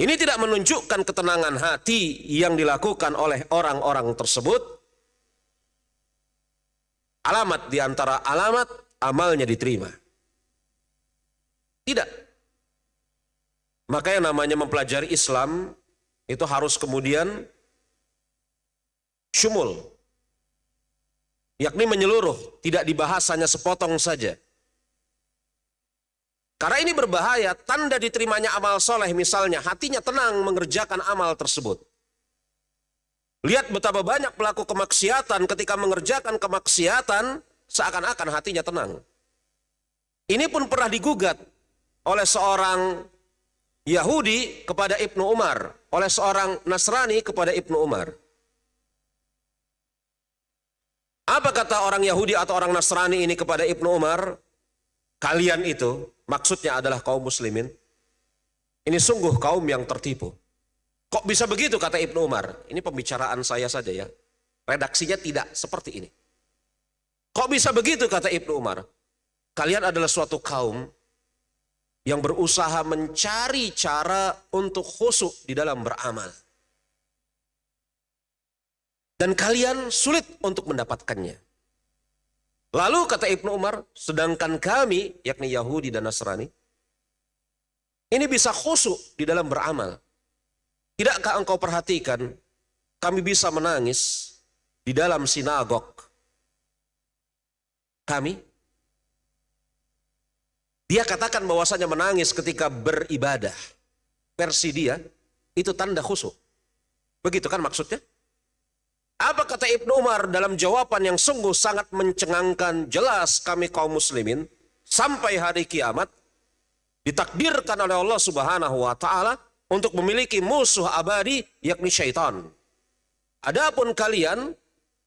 Ini tidak menunjukkan ketenangan hati yang dilakukan oleh orang-orang tersebut. Alamat di antara alamat amalnya diterima. Tidak. Maka yang namanya mempelajari Islam itu harus kemudian syumul. Yakni menyeluruh, tidak dibahas hanya sepotong saja. Karena ini berbahaya, tanda diterimanya amal soleh misalnya hatinya tenang mengerjakan amal tersebut. Lihat betapa banyak pelaku kemaksiatan ketika mengerjakan kemaksiatan seakan-akan hatinya tenang. Ini pun pernah digugat oleh seorang Yahudi kepada Ibnu Umar, oleh seorang Nasrani kepada Ibnu Umar. Apa kata orang Yahudi atau orang Nasrani ini kepada Ibnu Umar? Kalian itu, maksudnya adalah kaum muslimin, ini sungguh kaum yang tertipu. Kok bisa begitu kata Ibnu Umar? Ini pembicaraan saya saja ya. Redaksinya tidak seperti ini. Kok bisa begitu kata Ibnu Umar? Kalian adalah suatu kaum yang berusaha mencari cara untuk khusyuk di dalam beramal. Dan kalian sulit untuk mendapatkannya. Lalu kata Ibnu Umar, sedangkan kami, yakni Yahudi dan Nasrani, ini bisa khusyuk di dalam beramal. Tidakkah engkau perhatikan, kami bisa menangis di dalam sinagog kami? Dia katakan bahwasanya menangis ketika beribadah. Versi dia, itu tanda khusyuk. Begitu kan maksudnya? Apa kata Ibnu Umar dalam jawaban yang sungguh sangat mencengangkan? Jelas kami kaum muslimin, sampai hari kiamat, ditakdirkan oleh Allah Subhanahu wa Ta'ala untuk memiliki musuh abadi, yakni syaitan. Adapun kalian,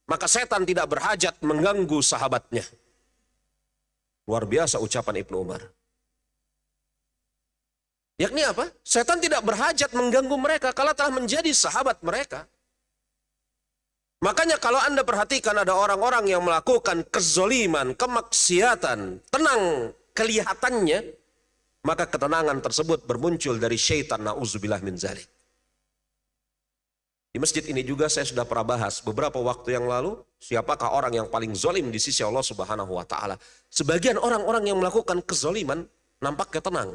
maka setan tidak berhajat mengganggu sahabatnya. Luar biasa ucapan Ibnu Umar. Yakni apa? Setan tidak berhajat mengganggu mereka kalau telah menjadi sahabat mereka. Makanya kalau Anda perhatikan ada orang-orang yang melakukan kezoliman, kemaksiatan, tenang kelihatannya, maka ketenangan tersebut bermuncul dari syaitan, na'udzubillah min dzalik. Di masjid ini juga saya sudah pernah bahas beberapa waktu yang lalu, siapakah orang yang paling zolim di sisi Allah Subhanahu wa Ta'ala. Sebagian orang-orang yang melakukan kezoliman nampaknya tenang.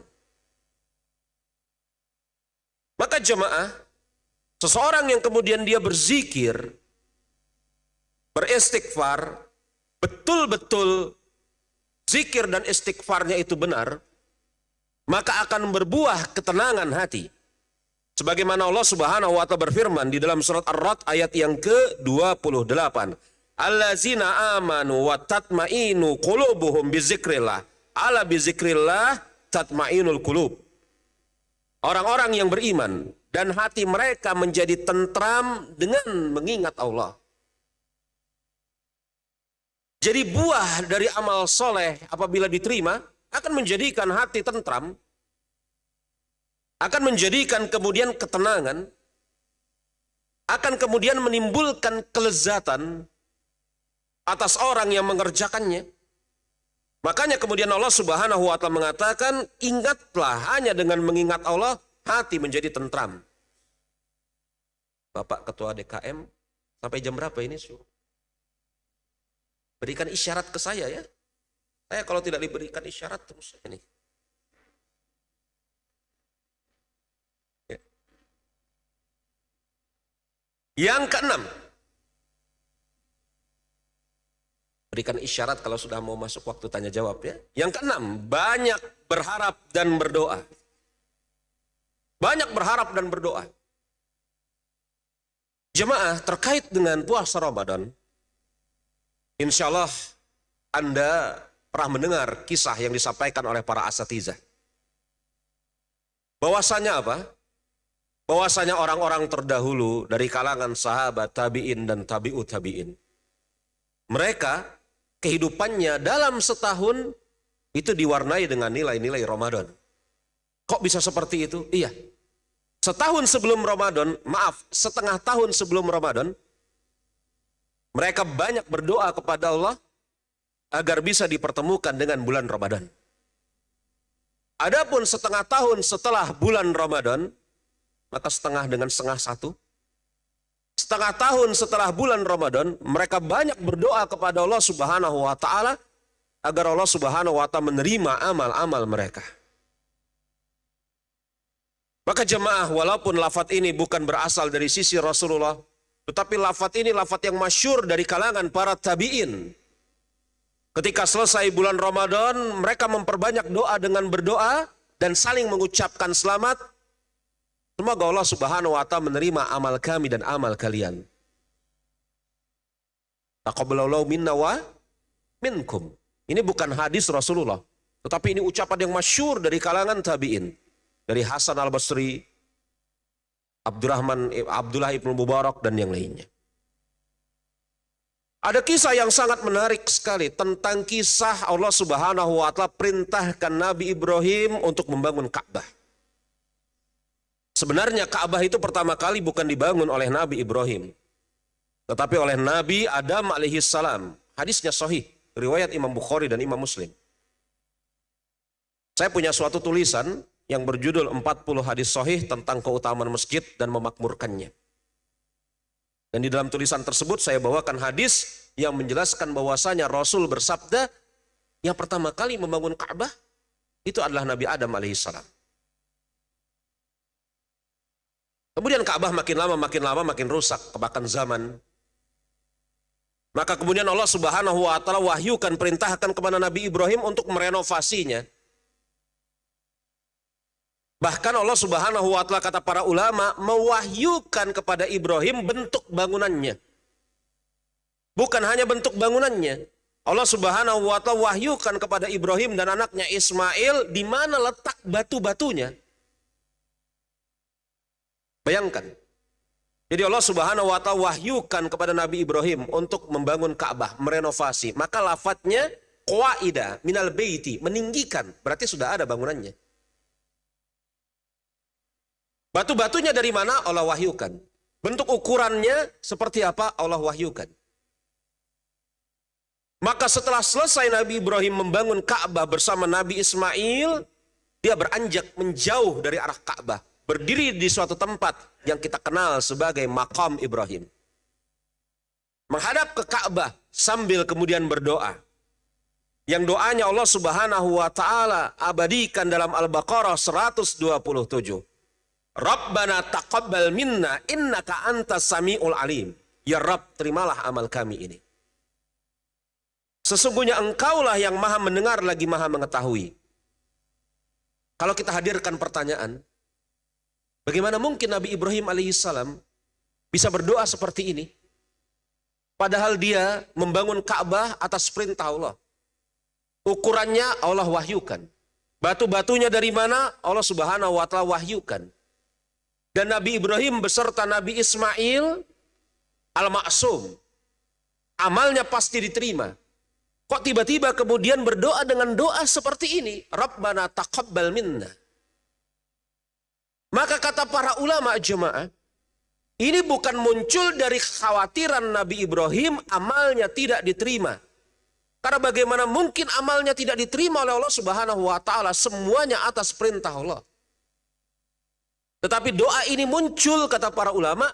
Maka jemaah, seseorang yang kemudian dia berzikir, beristighfar, betul-betul zikir dan istighfarnya itu benar, maka akan berbuah ketenangan hati. Sebagaimana Allah Subhanahu wa Ta'ala berfirman di dalam surat Ar-Ra'd ayat yang ke-28. Allazina amanu wa tatmainu qulubuhum bizikrillah. Ala bizikrillah tatmainul qulub. Orang-orang yang beriman dan hati mereka menjadi tentram dengan mengingat Allah. Jadi buah dari amal soleh apabila diterima akan menjadikan hati tentram, akan menjadikan kemudian ketenangan, akan kemudian menimbulkan kelezatan atas orang yang mengerjakannya. Makanya kemudian Allah Subhanahu wa Ta'ala mengatakan, ingatlah hanya dengan mengingat Allah, hati menjadi tentram. Bapak Ketua DKM, sampai jam berapa ini? Berikan isyarat ke saya ya. Saya kalau tidak diberikan isyarat terus ini. Yang keenam, berikan isyarat kalau sudah mau masuk waktu tanya jawab ya. Yang keenam, banyak berharap dan berdoa. Banyak berharap dan berdoa. Jemaah, terkait dengan puasa Ramadan, insya Allah Anda pernah mendengar kisah yang disampaikan oleh para asatizah. Bahwasanya apa? Bahwasanya orang-orang terdahulu dari kalangan sahabat, tabi'in dan tabi'ut tabi'in. Mereka kehidupannya dalam setahun itu diwarnai dengan nilai-nilai Ramadan. Kok bisa seperti itu? Iya. Setahun sebelum Ramadan, setengah tahun sebelum Ramadan, mereka banyak berdoa kepada Allah agar bisa dipertemukan dengan bulan Ramadan. Adapun setengah tahun setelah bulan Ramadan, maka setengah dengan setengah satu. Setengah tahun setelah bulan Ramadan, mereka banyak berdoa kepada Allah Subhanahu wa Ta'ala agar Allah Subhanahu wa Ta'ala menerima amal-amal mereka. Maka jemaah, walaupun lafaz ini bukan berasal dari sisi Rasulullah, tetapi lafaz ini lafaz yang masyhur dari kalangan para tabi'in. Ketika selesai bulan Ramadan, mereka memperbanyak doa dengan berdoa dan saling mengucapkan selamat. Semoga Allah Subhanahu wa Ta'ala menerima amal kami dan amal kalian. Taqabbalallahu minna wa minkum. Ini bukan hadis Rasulullah, tetapi ini ucapan yang masyhur dari kalangan tabi'in. Dari Hasan al-Basri, Abdullah ibn Mubarak dan yang lainnya. Ada kisah yang sangat menarik sekali tentang kisah Allah Subhanahu wa Ta'ala perintahkan Nabi Ibrahim untuk membangun Ka'bah. Sebenarnya Ka'bah itu pertama kali bukan dibangun oleh Nabi Ibrahim, tetapi oleh Nabi Adam alaihi salam. Hadisnya sahih, riwayat Imam Bukhari dan Imam Muslim. Saya punya suatu tulisan yang berjudul 40 hadis sahih tentang keutamaan masjid dan memakmurkannya. Dan di dalam tulisan tersebut saya bawakan hadis yang menjelaskan bahwasanya Rasul bersabda, yang pertama kali membangun Ka'bah itu adalah Nabi Adam alaihissalam. Kemudian Ka'bah makin lama makin rusak kemakan zaman. Maka kemudian Allah Subhanahu wa Ta'ala wahyukan, perintahkan kepada Nabi Ibrahim untuk merenovasinya. Bahkan Allah Subhanahu wa Ta'ala, kata para ulama, mewahyukan kepada Ibrahim bentuk bangunannya. Bukan hanya bentuk bangunannya. Allah Subhanahu wa Ta'ala wahyukan kepada Ibrahim dan anaknya Ismail di mana letak batu-batunya. Bayangkan. Jadi Allah Subhanahu wa Ta'ala wahyukan kepada Nabi Ibrahim untuk membangun Ka'bah, merenovasi. Maka lafadznya qawaida minal baiti, meninggikan, berarti sudah ada bangunannya. Batu-batunya dari mana? Allah wahyukan. Bentuk ukurannya seperti apa? Allah wahyukan. Maka setelah selesai Nabi Ibrahim membangun Ka'bah bersama Nabi Ismail, dia beranjak menjauh dari arah Ka'bah, berdiri di suatu tempat yang kita kenal sebagai Maqam Ibrahim. Menghadap ke Ka'bah sambil kemudian berdoa. Yang doanya Allah Subhanahu wa taala abadikan dalam Al-Baqarah 127. Rabbana taqabbal minna innaka antas samiul alim. Ya Rabb, terimalah amal kami ini. Sesungguhnya engkaulah yang maha mendengar lagi maha mengetahui. Kalau kita hadirkan pertanyaan, bagaimana mungkin Nabi Ibrahim alaihissalam bisa berdoa seperti ini? Padahal dia membangun Ka'bah atas perintah Allah. Ukurannya Allah wahyukan. Batu-batunya dari mana? Allah Subhanahu wa taala wahyukan. Dan Nabi Ibrahim beserta Nabi Ismail al-Ma'sum, amalnya pasti diterima. Kok tiba-tiba kemudian berdoa dengan doa seperti ini? Rabbana taqabbal minna. Maka kata para ulama jemaah, ini bukan muncul dari kekhawatiran Nabi Ibrahim amalnya tidak diterima. Karena bagaimana mungkin amalnya tidak diterima oleh Allah Subhanahu wa taala, semuanya atas perintah Allah. Tetapi doa ini muncul kata para ulama,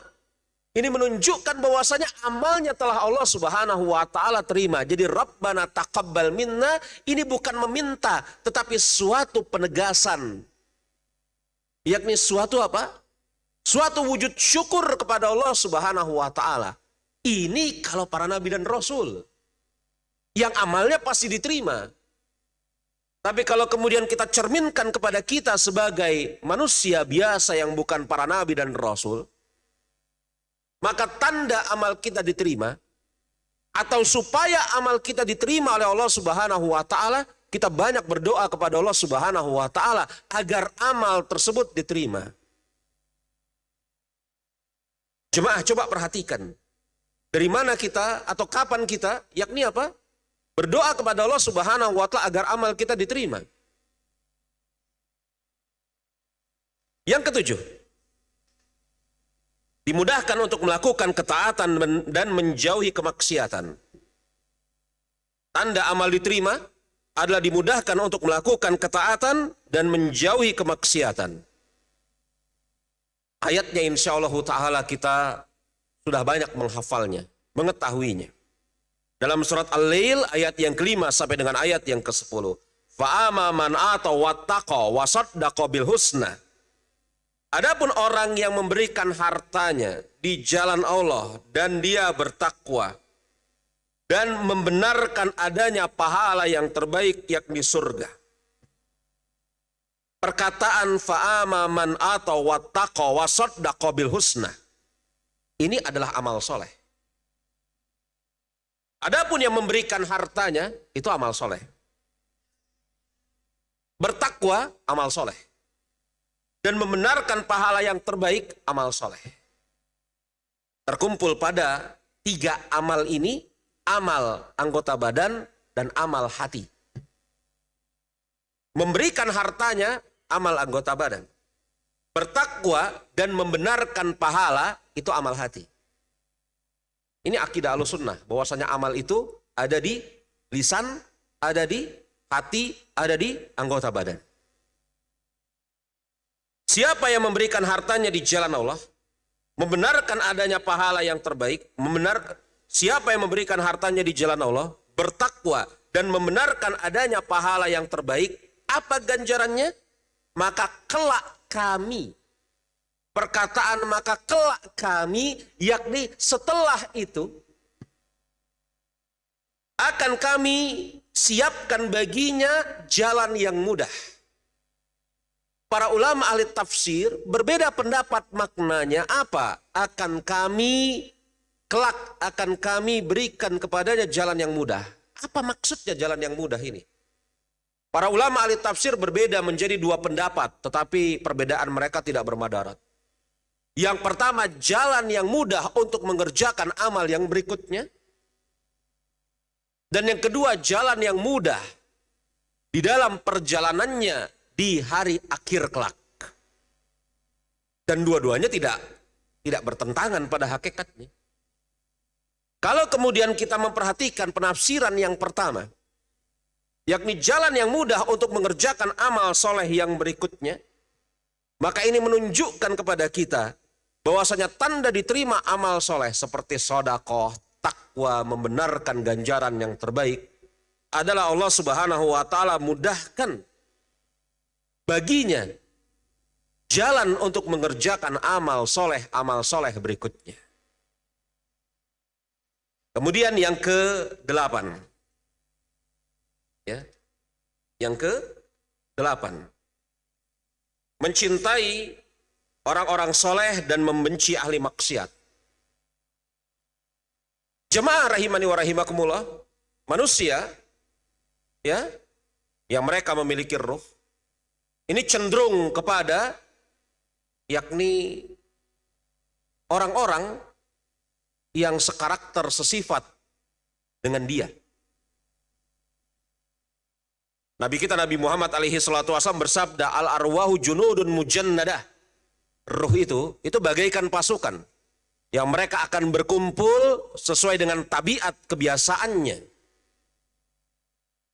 ini menunjukkan bahwasanya amalnya telah Allah Subhanahu wa taala terima. Jadi Rabbana taqabbal minna ini bukan meminta, tetapi suatu penegasan. Yakni suatu apa? Suatu wujud syukur kepada Allah Subhanahu wa taala. Ini kalau para nabi dan rasul yang amalnya pasti diterima. Tapi kalau kemudian kita cerminkan kepada kita sebagai manusia biasa yang bukan para nabi dan rasul, maka tanda amal kita diterima, atau supaya amal kita diterima oleh Allah Subhanahu wa taala, kita banyak berdoa kepada Allah Subhanahu wa taala agar amal tersebut diterima. Jemaah coba perhatikan. Dari mana kita atau kapan kita, yakni apa? Berdoa kepada Allah Subhanahu wa taala agar amal kita diterima. Yang ketujuh, dimudahkan untuk melakukan ketaatan dan menjauhi kemaksiatan. Tanda amal diterima adalah dimudahkan untuk melakukan ketaatan dan menjauhi kemaksiatan. Ayatnya insya Allah ta'ala kita sudah banyak menghafalnya, mengetahuinya. Dalam surat Al-Lail ayat yang kelima sampai dengan ayat yang ke-10. Fa'ama man ata wattaqa wa saddaqa bil husna. Adapun orang yang memberikan hartanya di jalan Allah dan dia bertakwa dan membenarkan adanya pahala yang terbaik yakni surga. Perkataan fa'ama man ata wattaqa wa saddaqa bil husna. Ini adalah amal soleh. Adapun yang memberikan hartanya itu amal soleh. Bertakwa amal soleh. Dan membenarkan pahala yang terbaik amal soleh. Terkumpul pada 3 amal ini, amal anggota badan dan amal hati. Memberikan hartanya amal anggota badan. Bertakwa dan membenarkan pahala itu amal hati. Ini akidah Ahlussunnah, bahwasanya amal itu ada di lisan, ada di hati, ada di anggota badan. Siapa yang memberikan hartanya di jalan Allah, membenarkan adanya pahala yang terbaik, siapa yang memberikan hartanya di jalan Allah, bertakwa dan membenarkan adanya pahala yang terbaik, apa ganjarannya? Maka kelak kami, perkataan maka kelak kami, yakni setelah itu, akan kami siapkan baginya jalan yang mudah. Para ulama ahli tafsir berbeda pendapat maknanya apa? Kelak akan kami berikan kepadanya jalan yang mudah. Apa maksudnya jalan yang mudah ini? Para ulama ahli tafsir berbeda menjadi 2 pendapat, tetapi perbedaan mereka tidak bermadarat. Yang pertama, jalan yang mudah untuk mengerjakan amal yang berikutnya. Dan yang kedua, jalan yang mudah di dalam perjalanannya di hari akhir kelak. Dan dua-duanya tidak bertentangan pada hakikatnya. Kalau kemudian kita memperhatikan penafsiran yang pertama, yakni jalan yang mudah untuk mengerjakan amal soleh yang berikutnya, maka ini menunjukkan kepada kita bahwasanya tanda diterima amal soleh seperti sodakoh, takwa, membenarkan ganjaran yang terbaik adalah Allah Subhanahu wa Ta'ala mudahkan baginya jalan untuk mengerjakan amal soleh berikutnya. Kemudian yang ke-8. Ya. Yang ke-8. Mencintai orang-orang soleh dan membenci ahli maksiat. Jemaah rahimani wa rahimakumullah, manusia ya yang mereka memiliki ruh ini cenderung kepada yakni orang-orang yang sekarakter sesifat dengan dia. Nabi kita Nabi Muhammad alaihi salatu wasallam bersabda, al arwahu junudun mujannadah. Ruh itu bagaikan pasukan yang mereka akan berkumpul sesuai dengan tabiat kebiasaannya.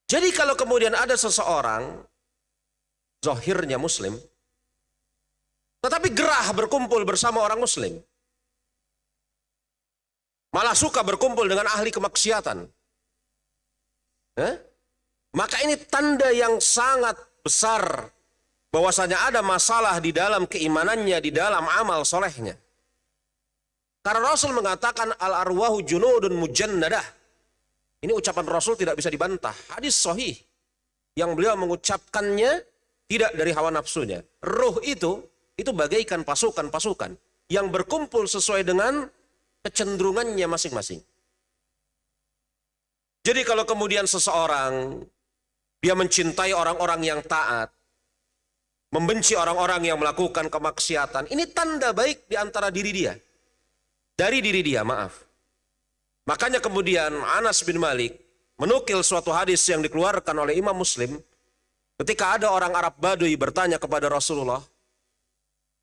Jadi kalau kemudian ada seseorang zahirnya muslim tetapi gerah berkumpul bersama orang muslim, malah suka berkumpul dengan ahli kemaksiatan, maka ini tanda yang sangat besar bahwasanya ada masalah di dalam keimanannya, di dalam amal solehnya. Karena Rasul mengatakan al arwahu junudun mujannadah. Ini ucapan Rasul tidak bisa dibantah. Hadis sahih yang beliau mengucapkannya tidak dari hawa nafsunya. Ruh itu bagaikan pasukan-pasukan yang berkumpul sesuai dengan kecenderungannya masing-masing. Jadi kalau kemudian seseorang dia mencintai orang-orang yang taat, membenci orang-orang yang melakukan kemaksiatan, ini tanda baik di antara diri dia. Dari diri dia, maaf. Makanya kemudian Anas bin Malik menukil suatu hadis yang dikeluarkan oleh Imam Muslim ketika ada orang Arab Badui bertanya kepada Rasulullah,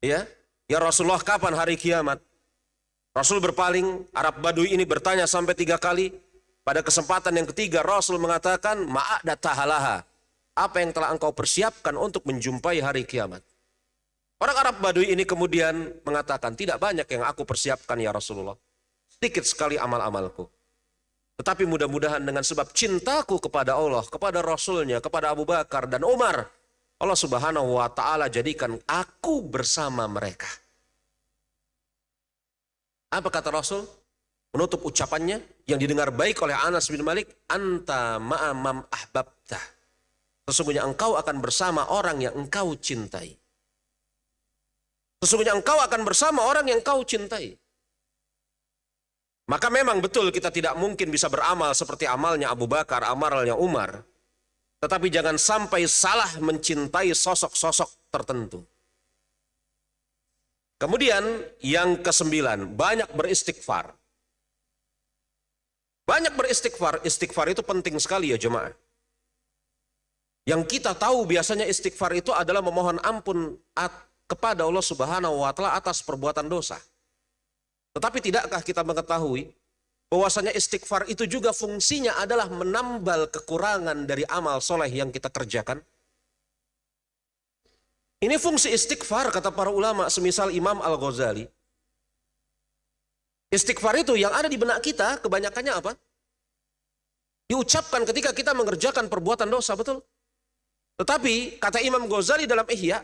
ya Rasulullah, kapan hari kiamat? Rasul berpaling, Arab Badui ini bertanya sampai 3 kali. Pada kesempatan yang ketiga Rasul mengatakan, ma'adatahalaha, apa yang telah engkau persiapkan untuk menjumpai hari kiamat? Orang Arab Badui ini kemudian mengatakan, tidak banyak yang aku persiapkan ya Rasulullah. Sedikit sekali amal-amalku. Tetapi mudah-mudahan dengan sebab cintaku kepada Allah, kepada Rasulnya, kepada Abu Bakar dan Umar, Allah Subhanahu wa Ta'ala jadikan aku bersama mereka. Apa kata Rasul? Menutup ucapannya yang didengar baik oleh Anas bin Malik, anta ma'amam ahbabtah. Sesungguhnya engkau akan bersama orang yang engkau cintai. Sesungguhnya engkau akan bersama orang yang engkau cintai. Maka memang betul kita tidak mungkin bisa beramal seperti amalnya Abu Bakar, amalnya Umar. Tetapi jangan sampai salah mencintai sosok-sosok tertentu. Kemudian yang ke-9, banyak beristighfar. Banyak beristighfar, istighfar itu penting sekali ya jemaah. Yang kita tahu biasanya istighfar itu adalah memohon ampun kepada Allah Subhanahu wa Ta'ala atas perbuatan dosa. Tetapi tidakkah kita mengetahui bahwasanya istighfar itu juga fungsinya adalah menambal kekurangan dari amal soleh yang kita kerjakan? Ini fungsi istighfar kata para ulama semisal Imam Al-Ghazali. Istighfar itu yang ada di benak kita kebanyakannya apa? Diucapkan ketika kita mengerjakan perbuatan dosa, betul? Tetapi kata Imam Ghazali dalam Ihya,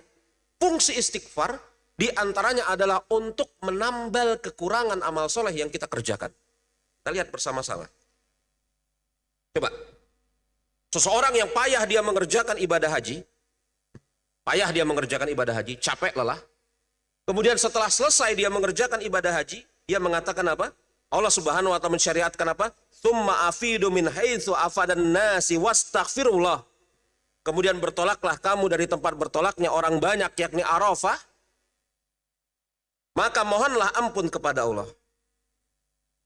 fungsi istighfar diantaranya adalah untuk menambal kekurangan amal soleh yang kita kerjakan. Kita lihat bersama-sama. Coba. Seseorang yang payah dia mengerjakan ibadah haji, capek, lelah. Kemudian setelah selesai dia mengerjakan ibadah haji, dia mengatakan apa? Allah Subhanahu wa Ta'ala mensyariatkan apa? Tsumma afidu min haitsu afadan nasi wastaghfirullah. Kemudian bertolaklah kamu dari tempat bertolaknya orang banyak, yakni Arafah. Maka mohonlah ampun kepada Allah.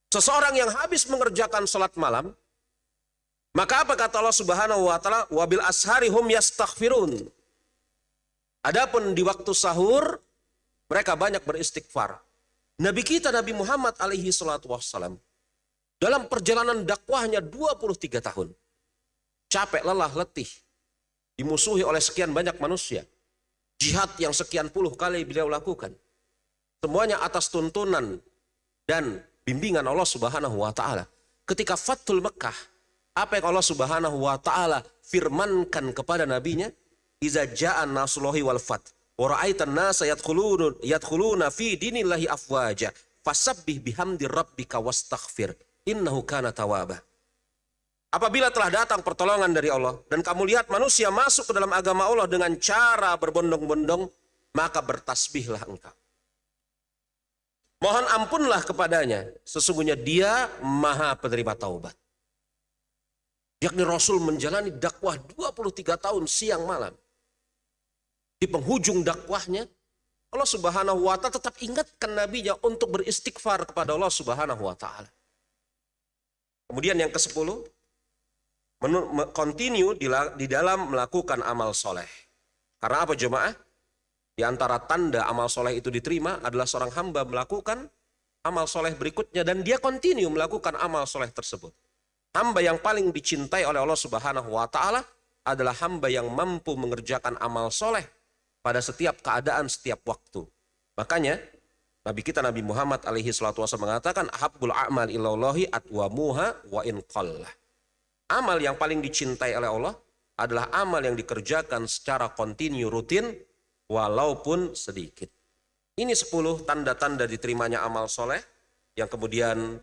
Seseorang yang habis mengerjakan salat malam, Maka apa kata Allah Subhanahu wa taala? Wabil ashari hum yastaghfirun. Adapun di waktu sahur mereka banyak beristighfar. Nabi kita Nabi Muhammad alaihi salatu wassalam dalam perjalanan dakwahnya 23 tahun. Capek, lelah, letih. Dimusuhi oleh sekian banyak manusia. Jihad yang sekian puluh kali beliau lakukan. Semuanya atas tuntunan dan bimbingan Allah Subhanahu wa taala. Ketika Fathul Mekah, apa yang Allah Subhanahu wa taala firmankan kepada nabinya? Iza ja'an nasrullahi wal fath wa ra'aitan nasa yadkhuluna fi dinillahi afwaja fasabbih bihamdi rabbika wastaghfir innahu kana tawwaba. Apabila telah datang pertolongan dari Allah dan kamu lihat manusia masuk ke dalam agama Allah dengan cara berbondong-bondong, maka bertasbihlah engkau. Mohon ampunlah kepadanya, sesungguhnya dia maha penerima taubat. Yakni Rasul menjalani dakwah 23 tahun siang malam. Di penghujung dakwahnya, Allah Subhanahu wa taala tetap ingatkan nabinya untuk beristighfar kepada Allah Subhanahu wa taala. Kemudian yang ke-10, continue di dalam melakukan amal soleh. Karena apa jemaah? Di antara tanda amal soleh itu diterima adalah seorang hamba melakukan amal soleh berikutnya dan dia continue melakukan amal soleh tersebut. Hamba yang paling dicintai oleh Allah Subhanahu wa taala adalah hamba yang mampu mengerjakan amal soleh pada setiap keadaan, setiap waktu. Makanya Nabi kita Nabi Muhammad alaihi salatu wasallam mengatakan ahabbul a'mal ilallahi atwamuha wa in qallah. Amal yang paling dicintai oleh Allah adalah amal yang dikerjakan secara kontinu rutin walaupun sedikit. Ini 10 tanda-tanda diterimanya amal soleh yang kemudian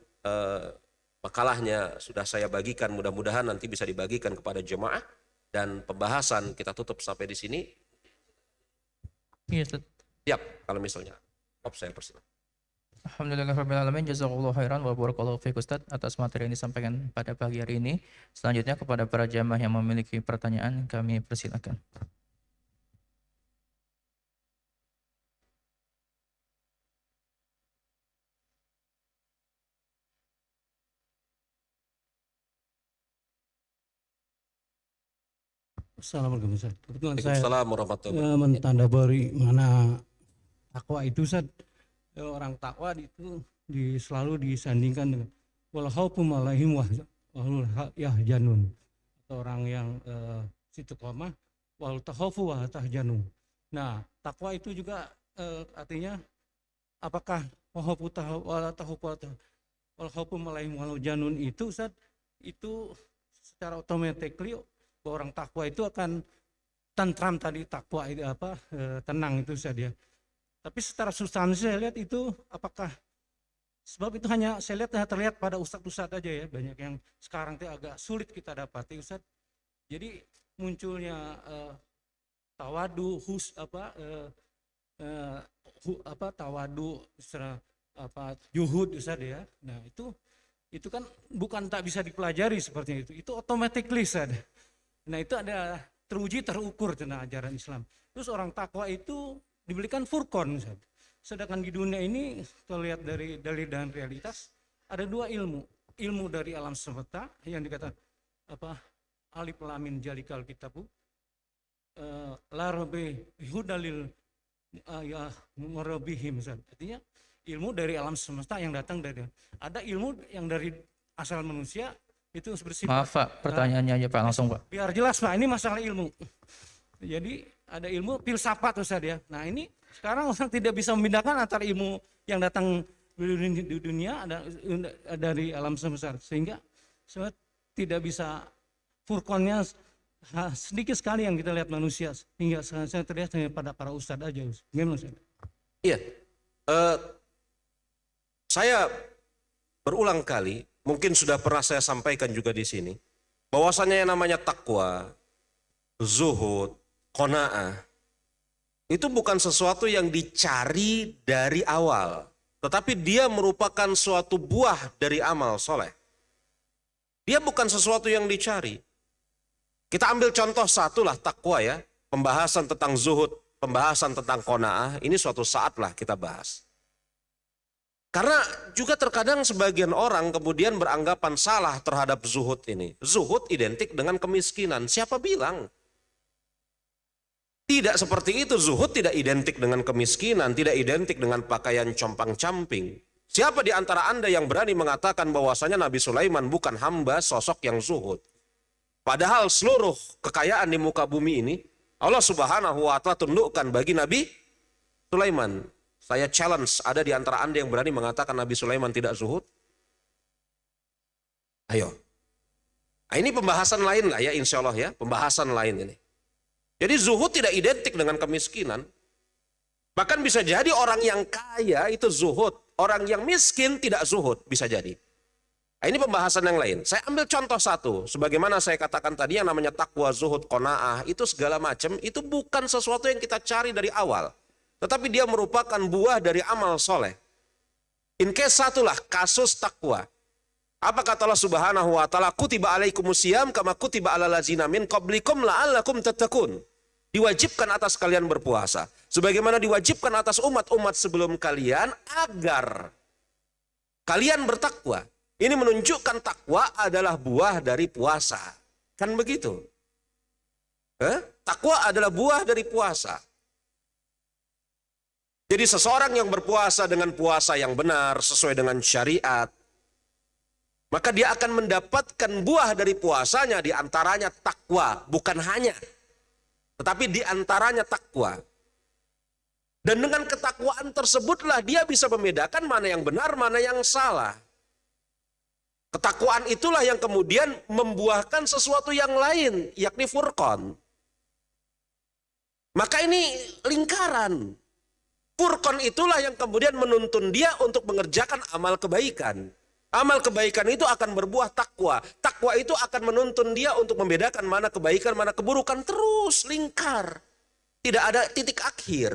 makalahnya sudah saya bagikan, mudah-mudahan nanti bisa dibagikan kepada jemaah dan pembahasan kita tutup sampai di sini. Iya, Ustaz. Siap, kalau misalnya. Saya persilakan. Alhamdulillahirrahmanirrahim. Jazakallahu khairan wa barakallahu fiik Ustaz atas materi yang disampaikan pada pagi hari ini. Selanjutnya kepada para jamaah yang memiliki pertanyaan kami persilakan. Assalamualaikum Ustaz. Kebetulan saya Waalaikumsalam warahmatullahi wabarakatuh. mentadaburi mana takwa itu Ustaz. Orang takwa itu selalu disandingkan dengan wal khaufu malaihim wa yahjanun. Atau orang yang istiqomah wal takhaufu wa tahjanun. Nah, takwa itu juga artinya apakah wal khaufu malaihim wa yahjanun itu Ustaz itu secara otomatis orang takwa itu akan tentram tadi takwa itu tenang itu saja. Tapi secara substansi saya lihat itu apakah sebab itu hanya saya lihat terlihat pada ustadz-ustadz aja ya, banyak yang sekarang itu agak sulit kita dapati ustadz. Jadi munculnya tawadu tawadu juhud ustadz ya. Nah, itu kan bukan tak bisa dipelajari seperti itu. Itu automatically ustadz. Nah, itu ada teruji terukur tentang ajaran Islam. Terus orang takwa itu diberikan furqan. Sedangkan di dunia ini kalau lihat dari dalil dan realitas ada dua ilmu. Ilmu dari alam semesta yang dikatakan alif lam mim jalikal kitabu la rabi hudalil ya murabihim. Artinya ilmu dari alam semesta yang datang dari ada ilmu yang dari asal manusia itu bersifat. Maaf Pak, pertanyaannya aja Pak, langsung Pak. Biar jelas Pak, ini masalah ilmu. Jadi ada ilmu filsafat Ustaz ya. Nah, ini sekarang orang tidak bisa membedakan antara ilmu yang datang di dunia ada dari alam semesta, sehingga tidak bisa furqannya sedikit sekali yang kita lihat manusia, hingga saya terlihat hanya pada para ustadz aja. Gimana Ustaz? Iya, saya berulang kali mungkin sudah pernah saya sampaikan juga di sini, bahwasanya yang namanya takwa, zuhud, qanaah, itu bukan sesuatu yang dicari dari awal, tetapi dia merupakan suatu buah dari amal soleh. Dia bukan sesuatu yang dicari. Kita ambil contoh satu lah, takwa ya, pembahasan tentang zuhud, pembahasan tentang qanaah, ini suatu saat lah kita bahas. Karena juga terkadang sebagian orang kemudian beranggapan salah terhadap zuhud ini. Zuhud identik dengan kemiskinan. Siapa bilang? Tidak seperti itu. Zuhud tidak identik dengan kemiskinan, tidak identik dengan pakaian compang-camping. Siapa di antara Anda yang berani mengatakan bahwasanya Nabi Sulaiman bukan hamba sosok yang zuhud? Padahal seluruh kekayaan di muka bumi ini Allah Subhanahu wa taala tundukkan bagi Nabi Sulaiman. Saya challenge, ada di antara Anda yang berani mengatakan Nabi Sulaiman tidak zuhud? Ayo. Nah, ini pembahasan lain lah ya, insya Allah ya, pembahasan lain ini. Jadi zuhud tidak identik dengan kemiskinan. Bahkan bisa jadi orang yang kaya itu zuhud, orang yang miskin tidak zuhud, bisa jadi. Nah, ini pembahasan yang lain. Saya ambil contoh satu, sebagaimana saya katakan tadi yang namanya takwa, zuhud, qanaah, itu segala macam, itu bukan sesuatu yang kita cari dari awal. Tetapi dia merupakan buah dari amal soleh. In case satulah kasus takwa. Apa kata Allah Subhanahu wa taala? Kutiba alaikumusiyam kama kutiba alal ladzina min qablikum la'allakum tattaqun. Diwajibkan atas kalian berpuasa sebagaimana diwajibkan atas umat-umat sebelum kalian agar kalian bertakwa. Ini menunjukkan takwa adalah buah dari puasa. Kan begitu? Takwa adalah buah dari puasa. Jadi seseorang yang berpuasa dengan puasa yang benar sesuai dengan syariat, maka dia akan mendapatkan buah dari puasanya, di antaranya takwa, bukan hanya, tetapi di antaranya takwa. Dan dengan ketakwaan tersebutlah dia bisa membedakan mana yang benar, mana yang salah. Ketakwaan itulah yang kemudian membuahkan sesuatu yang lain, yakni furqan. Maka ini lingkaran. Furqan itulah yang kemudian menuntun dia untuk mengerjakan amal kebaikan. Amal kebaikan itu akan berbuah takwa. Takwa itu akan menuntun dia untuk membedakan mana kebaikan, mana keburukan. Terus lingkar. Tidak ada titik akhir.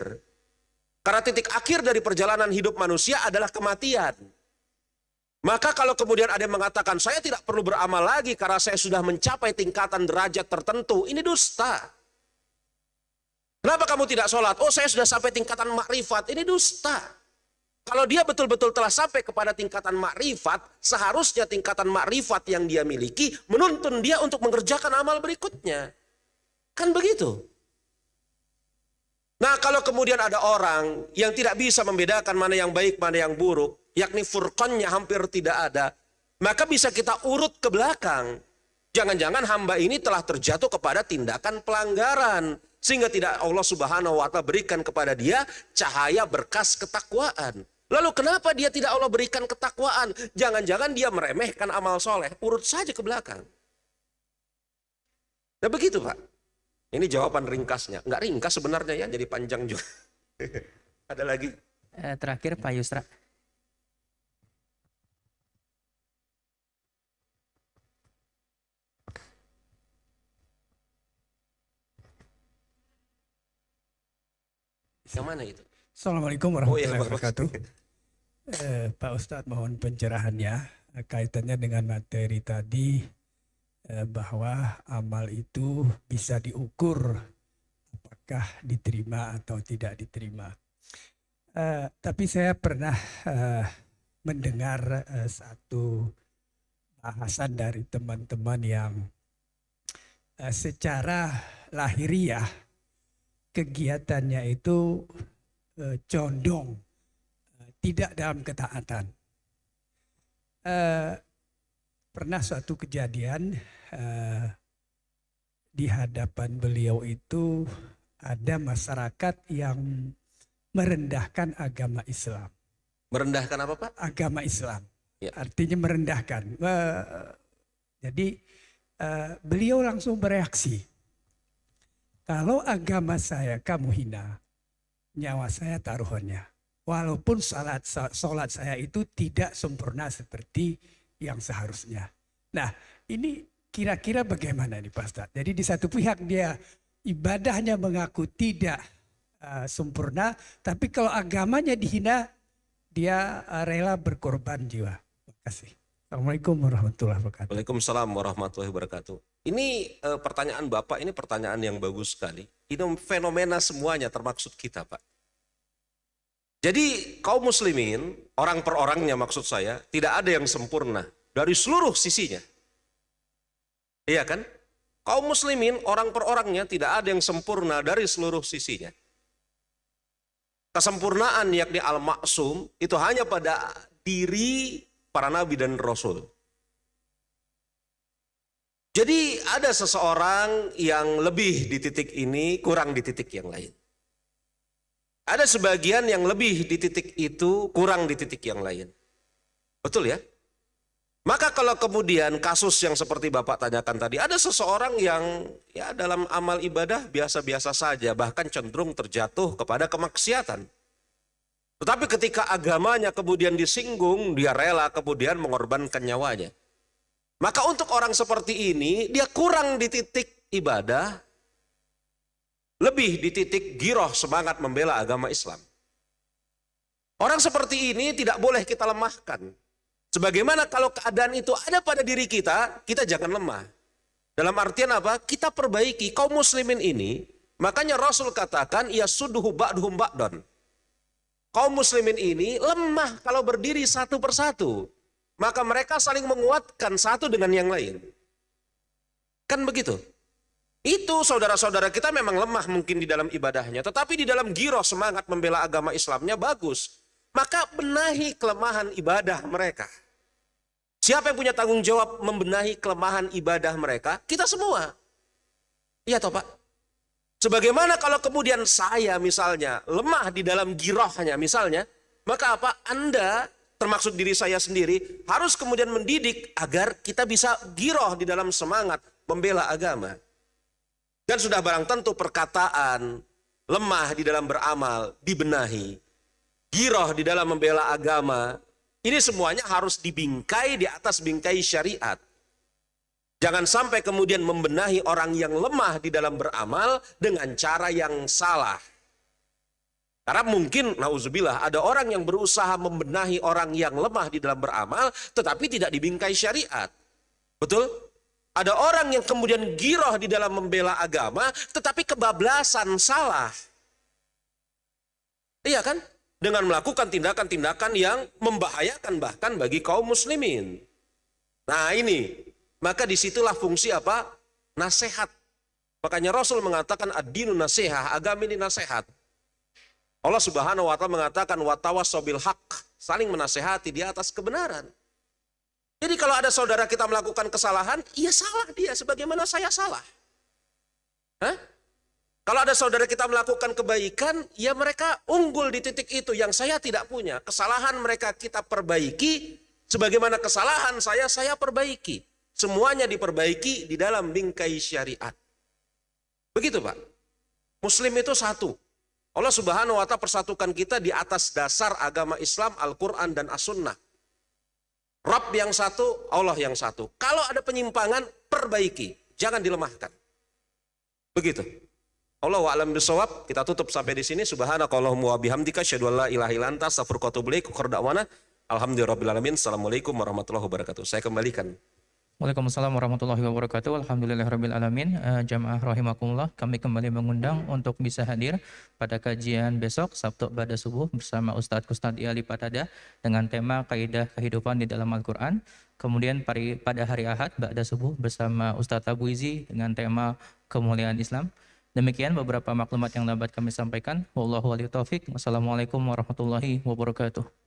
Karena titik akhir dari perjalanan hidup manusia adalah kematian. Maka kalau kemudian ada yang mengatakan, saya tidak perlu beramal lagi karena saya sudah mencapai tingkatan derajat tertentu. Ini dusta. Kenapa kamu tidak sholat? Oh, saya sudah sampai tingkatan makrifat. Ini dusta. Kalau dia betul-betul telah sampai kepada tingkatan makrifat, seharusnya tingkatan makrifat yang dia miliki menuntun dia untuk mengerjakan amal berikutnya. Kan begitu? Nah, kalau kemudian ada orang yang tidak bisa membedakan mana yang baik, mana yang buruk, yakni furqannya hampir tidak ada, maka bisa kita urut ke belakang. Jangan-jangan hamba ini telah terjatuh kepada tindakan pelanggaran. Sehingga tidak Allah Subhanahu wa ta'ala berikan kepada dia cahaya berkas ketakwaan. Lalu kenapa dia tidak Allah berikan ketakwaan? Jangan-jangan dia meremehkan amal soleh. Urut saja ke belakang. Nah begitu Pak. Ini jawaban ringkasnya. Enggak ringkas sebenarnya ya, jadi panjang juga. Ada lagi? Terakhir Pak Yusra. Yang mana itu? Assalamualaikum warahmatullahi wabarakatuh. Pak Ustadz mohon pencerahannya kaitannya dengan materi tadi bahwa amal itu bisa diukur apakah diterima atau tidak diterima. Tapi saya pernah mendengar satu bahasan dari teman-teman yang secara lahiriah kegiatannya itu condong tidak dalam ketaatan. Pernah suatu kejadian di hadapan beliau itu ada masyarakat yang merendahkan agama Islam. Merendahkan apa Pak? Agama Islam, Ya. artinya merendahkan. Jadi beliau langsung bereaksi. Kalau agama saya kamu hina, nyawa saya taruhannya. Walaupun sholat saya itu tidak sempurna seperti yang seharusnya. Nah ini kira-kira bagaimana nih Pak Ustadz? Jadi di satu pihak dia ibadahnya mengaku tidak sempurna. Tapi kalau agamanya dihina, dia rela berkorban jiwa. Terima kasih. Assalamualaikum warahmatullahi wabarakatuh. Waalaikumsalam warahmatullahi wabarakatuh. Ini pertanyaan Bapak, ini pertanyaan yang bagus sekali. Ini fenomena semuanya termaksud kita Pak. Jadi kaum muslimin, orang per orangnya maksud saya, tidak ada yang sempurna dari seluruh sisinya. Iya kan? Kaum muslimin, orang per orangnya tidak ada yang sempurna dari seluruh sisinya. Kesempurnaan yakni al-maksum itu hanya pada diri para nabi dan rasul. Jadi ada seseorang yang lebih di titik ini, kurang di titik yang lain. Ada sebagian yang lebih di titik itu, kurang di titik yang lain. Betul ya? Maka kalau kemudian kasus yang seperti Bapak tanyakan tadi, ada seseorang yang ya dalam amal ibadah biasa-biasa saja, bahkan cenderung terjatuh kepada kemaksiatan. Tetapi ketika agamanya kemudian disinggung, dia rela kemudian mengorbankan nyawanya. Maka untuk orang seperti ini, dia kurang di titik ibadah, lebih di titik giroh semangat membela agama Islam. Orang seperti ini tidak boleh kita lemahkan. Sebagaimana kalau keadaan itu ada pada diri kita, kita jangan lemah. Dalam artian apa? Kita perbaiki kaum muslimin ini, makanya Rasul katakan, ya suduhu ba'duhum ba'don. Kaum muslimin ini lemah kalau berdiri satu persatu. Maka mereka saling menguatkan satu dengan yang lain. Kan begitu? Itu saudara-saudara kita memang lemah mungkin di dalam ibadahnya. Tetapi di dalam giroh semangat membela agama Islamnya bagus. Maka benahi kelemahan ibadah mereka. Siapa yang punya tanggung jawab membenahi kelemahan ibadah mereka? Kita semua. Iya toh Pak? Sebagaimana kalau kemudian saya misalnya lemah di dalam girohnya misalnya. Maka apa? Anda termasuk diri saya sendiri, harus kemudian mendidik agar kita bisa giroh di dalam semangat membela agama. Dan sudah barang tentu perkataan lemah di dalam beramal dibenahi. Giroh di dalam membela agama, ini semuanya harus dibingkai di atas bingkai syariat. Jangan sampai kemudian membenahi orang yang lemah di dalam beramal dengan cara yang salah. Karena mungkin, na'udzubillah, ada orang yang berusaha membenahi orang yang lemah di dalam beramal, tetapi tidak dibingkai syariat. Betul? Ada orang yang kemudian giroh di dalam membela agama, tetapi kebablasan, salah. Iya kan? Dengan melakukan tindakan-tindakan yang membahayakan bahkan bagi kaum muslimin. Nah ini, maka disitulah fungsi apa? Nasihat. Makanya Rasul mengatakan ad-dinu nasihah, agama ini nasihat. Allah Subhanahu wa taala mengatakan watawassaw bil haqq, saling menasehati di atas kebenaran. Jadi kalau ada saudara kita melakukan kesalahan, iya salah dia sebagaimana saya salah. Hah? Kalau ada saudara kita melakukan kebaikan, ya mereka unggul di titik itu yang saya tidak punya. Kesalahan mereka kita perbaiki, sebagaimana kesalahan saya perbaiki. Semuanya diperbaiki di dalam bingkai syariat. Begitu Pak. Muslim itu satu. Allah Subhanahu wa taala persatukan kita di atas dasar agama Islam, Al-Quran dan As-Sunnah. Rabb yang satu, Allah yang satu. Kalau ada penyimpangan, perbaiki. Jangan dilemahkan. Begitu. Allahu a'lam bishawab. Kita tutup sampai di sini. Subhanakallahumma wa bihamdika asyhadu an la ilaha illa anta astaghfiruka wa atubu ilaik. Alhamdulillahirabbil alamin. Assalamualaikum warahmatullahi wabarakatuh. Saya kembalikan. Waalaikumsalam warahmatullahi wabarakatuh. Alhamdulillahirabbil alamin. Jamaah rahimakumullah, kami kembali mengundang untuk bisa hadir pada kajian besok Sabtu pada subuh bersama Ustadz Kustadi Ali Patada dengan tema kaidah kehidupan di dalam Al-Qur'an. Kemudian pada hari Ahad pada subuh bersama Ustadz Abu Izi dengan tema kemuliaan Islam. Demikian beberapa maklumat yang dapat kami sampaikan. Wallahu a'lam bishawab. Wassalamualaikum warahmatullahi wabarakatuh.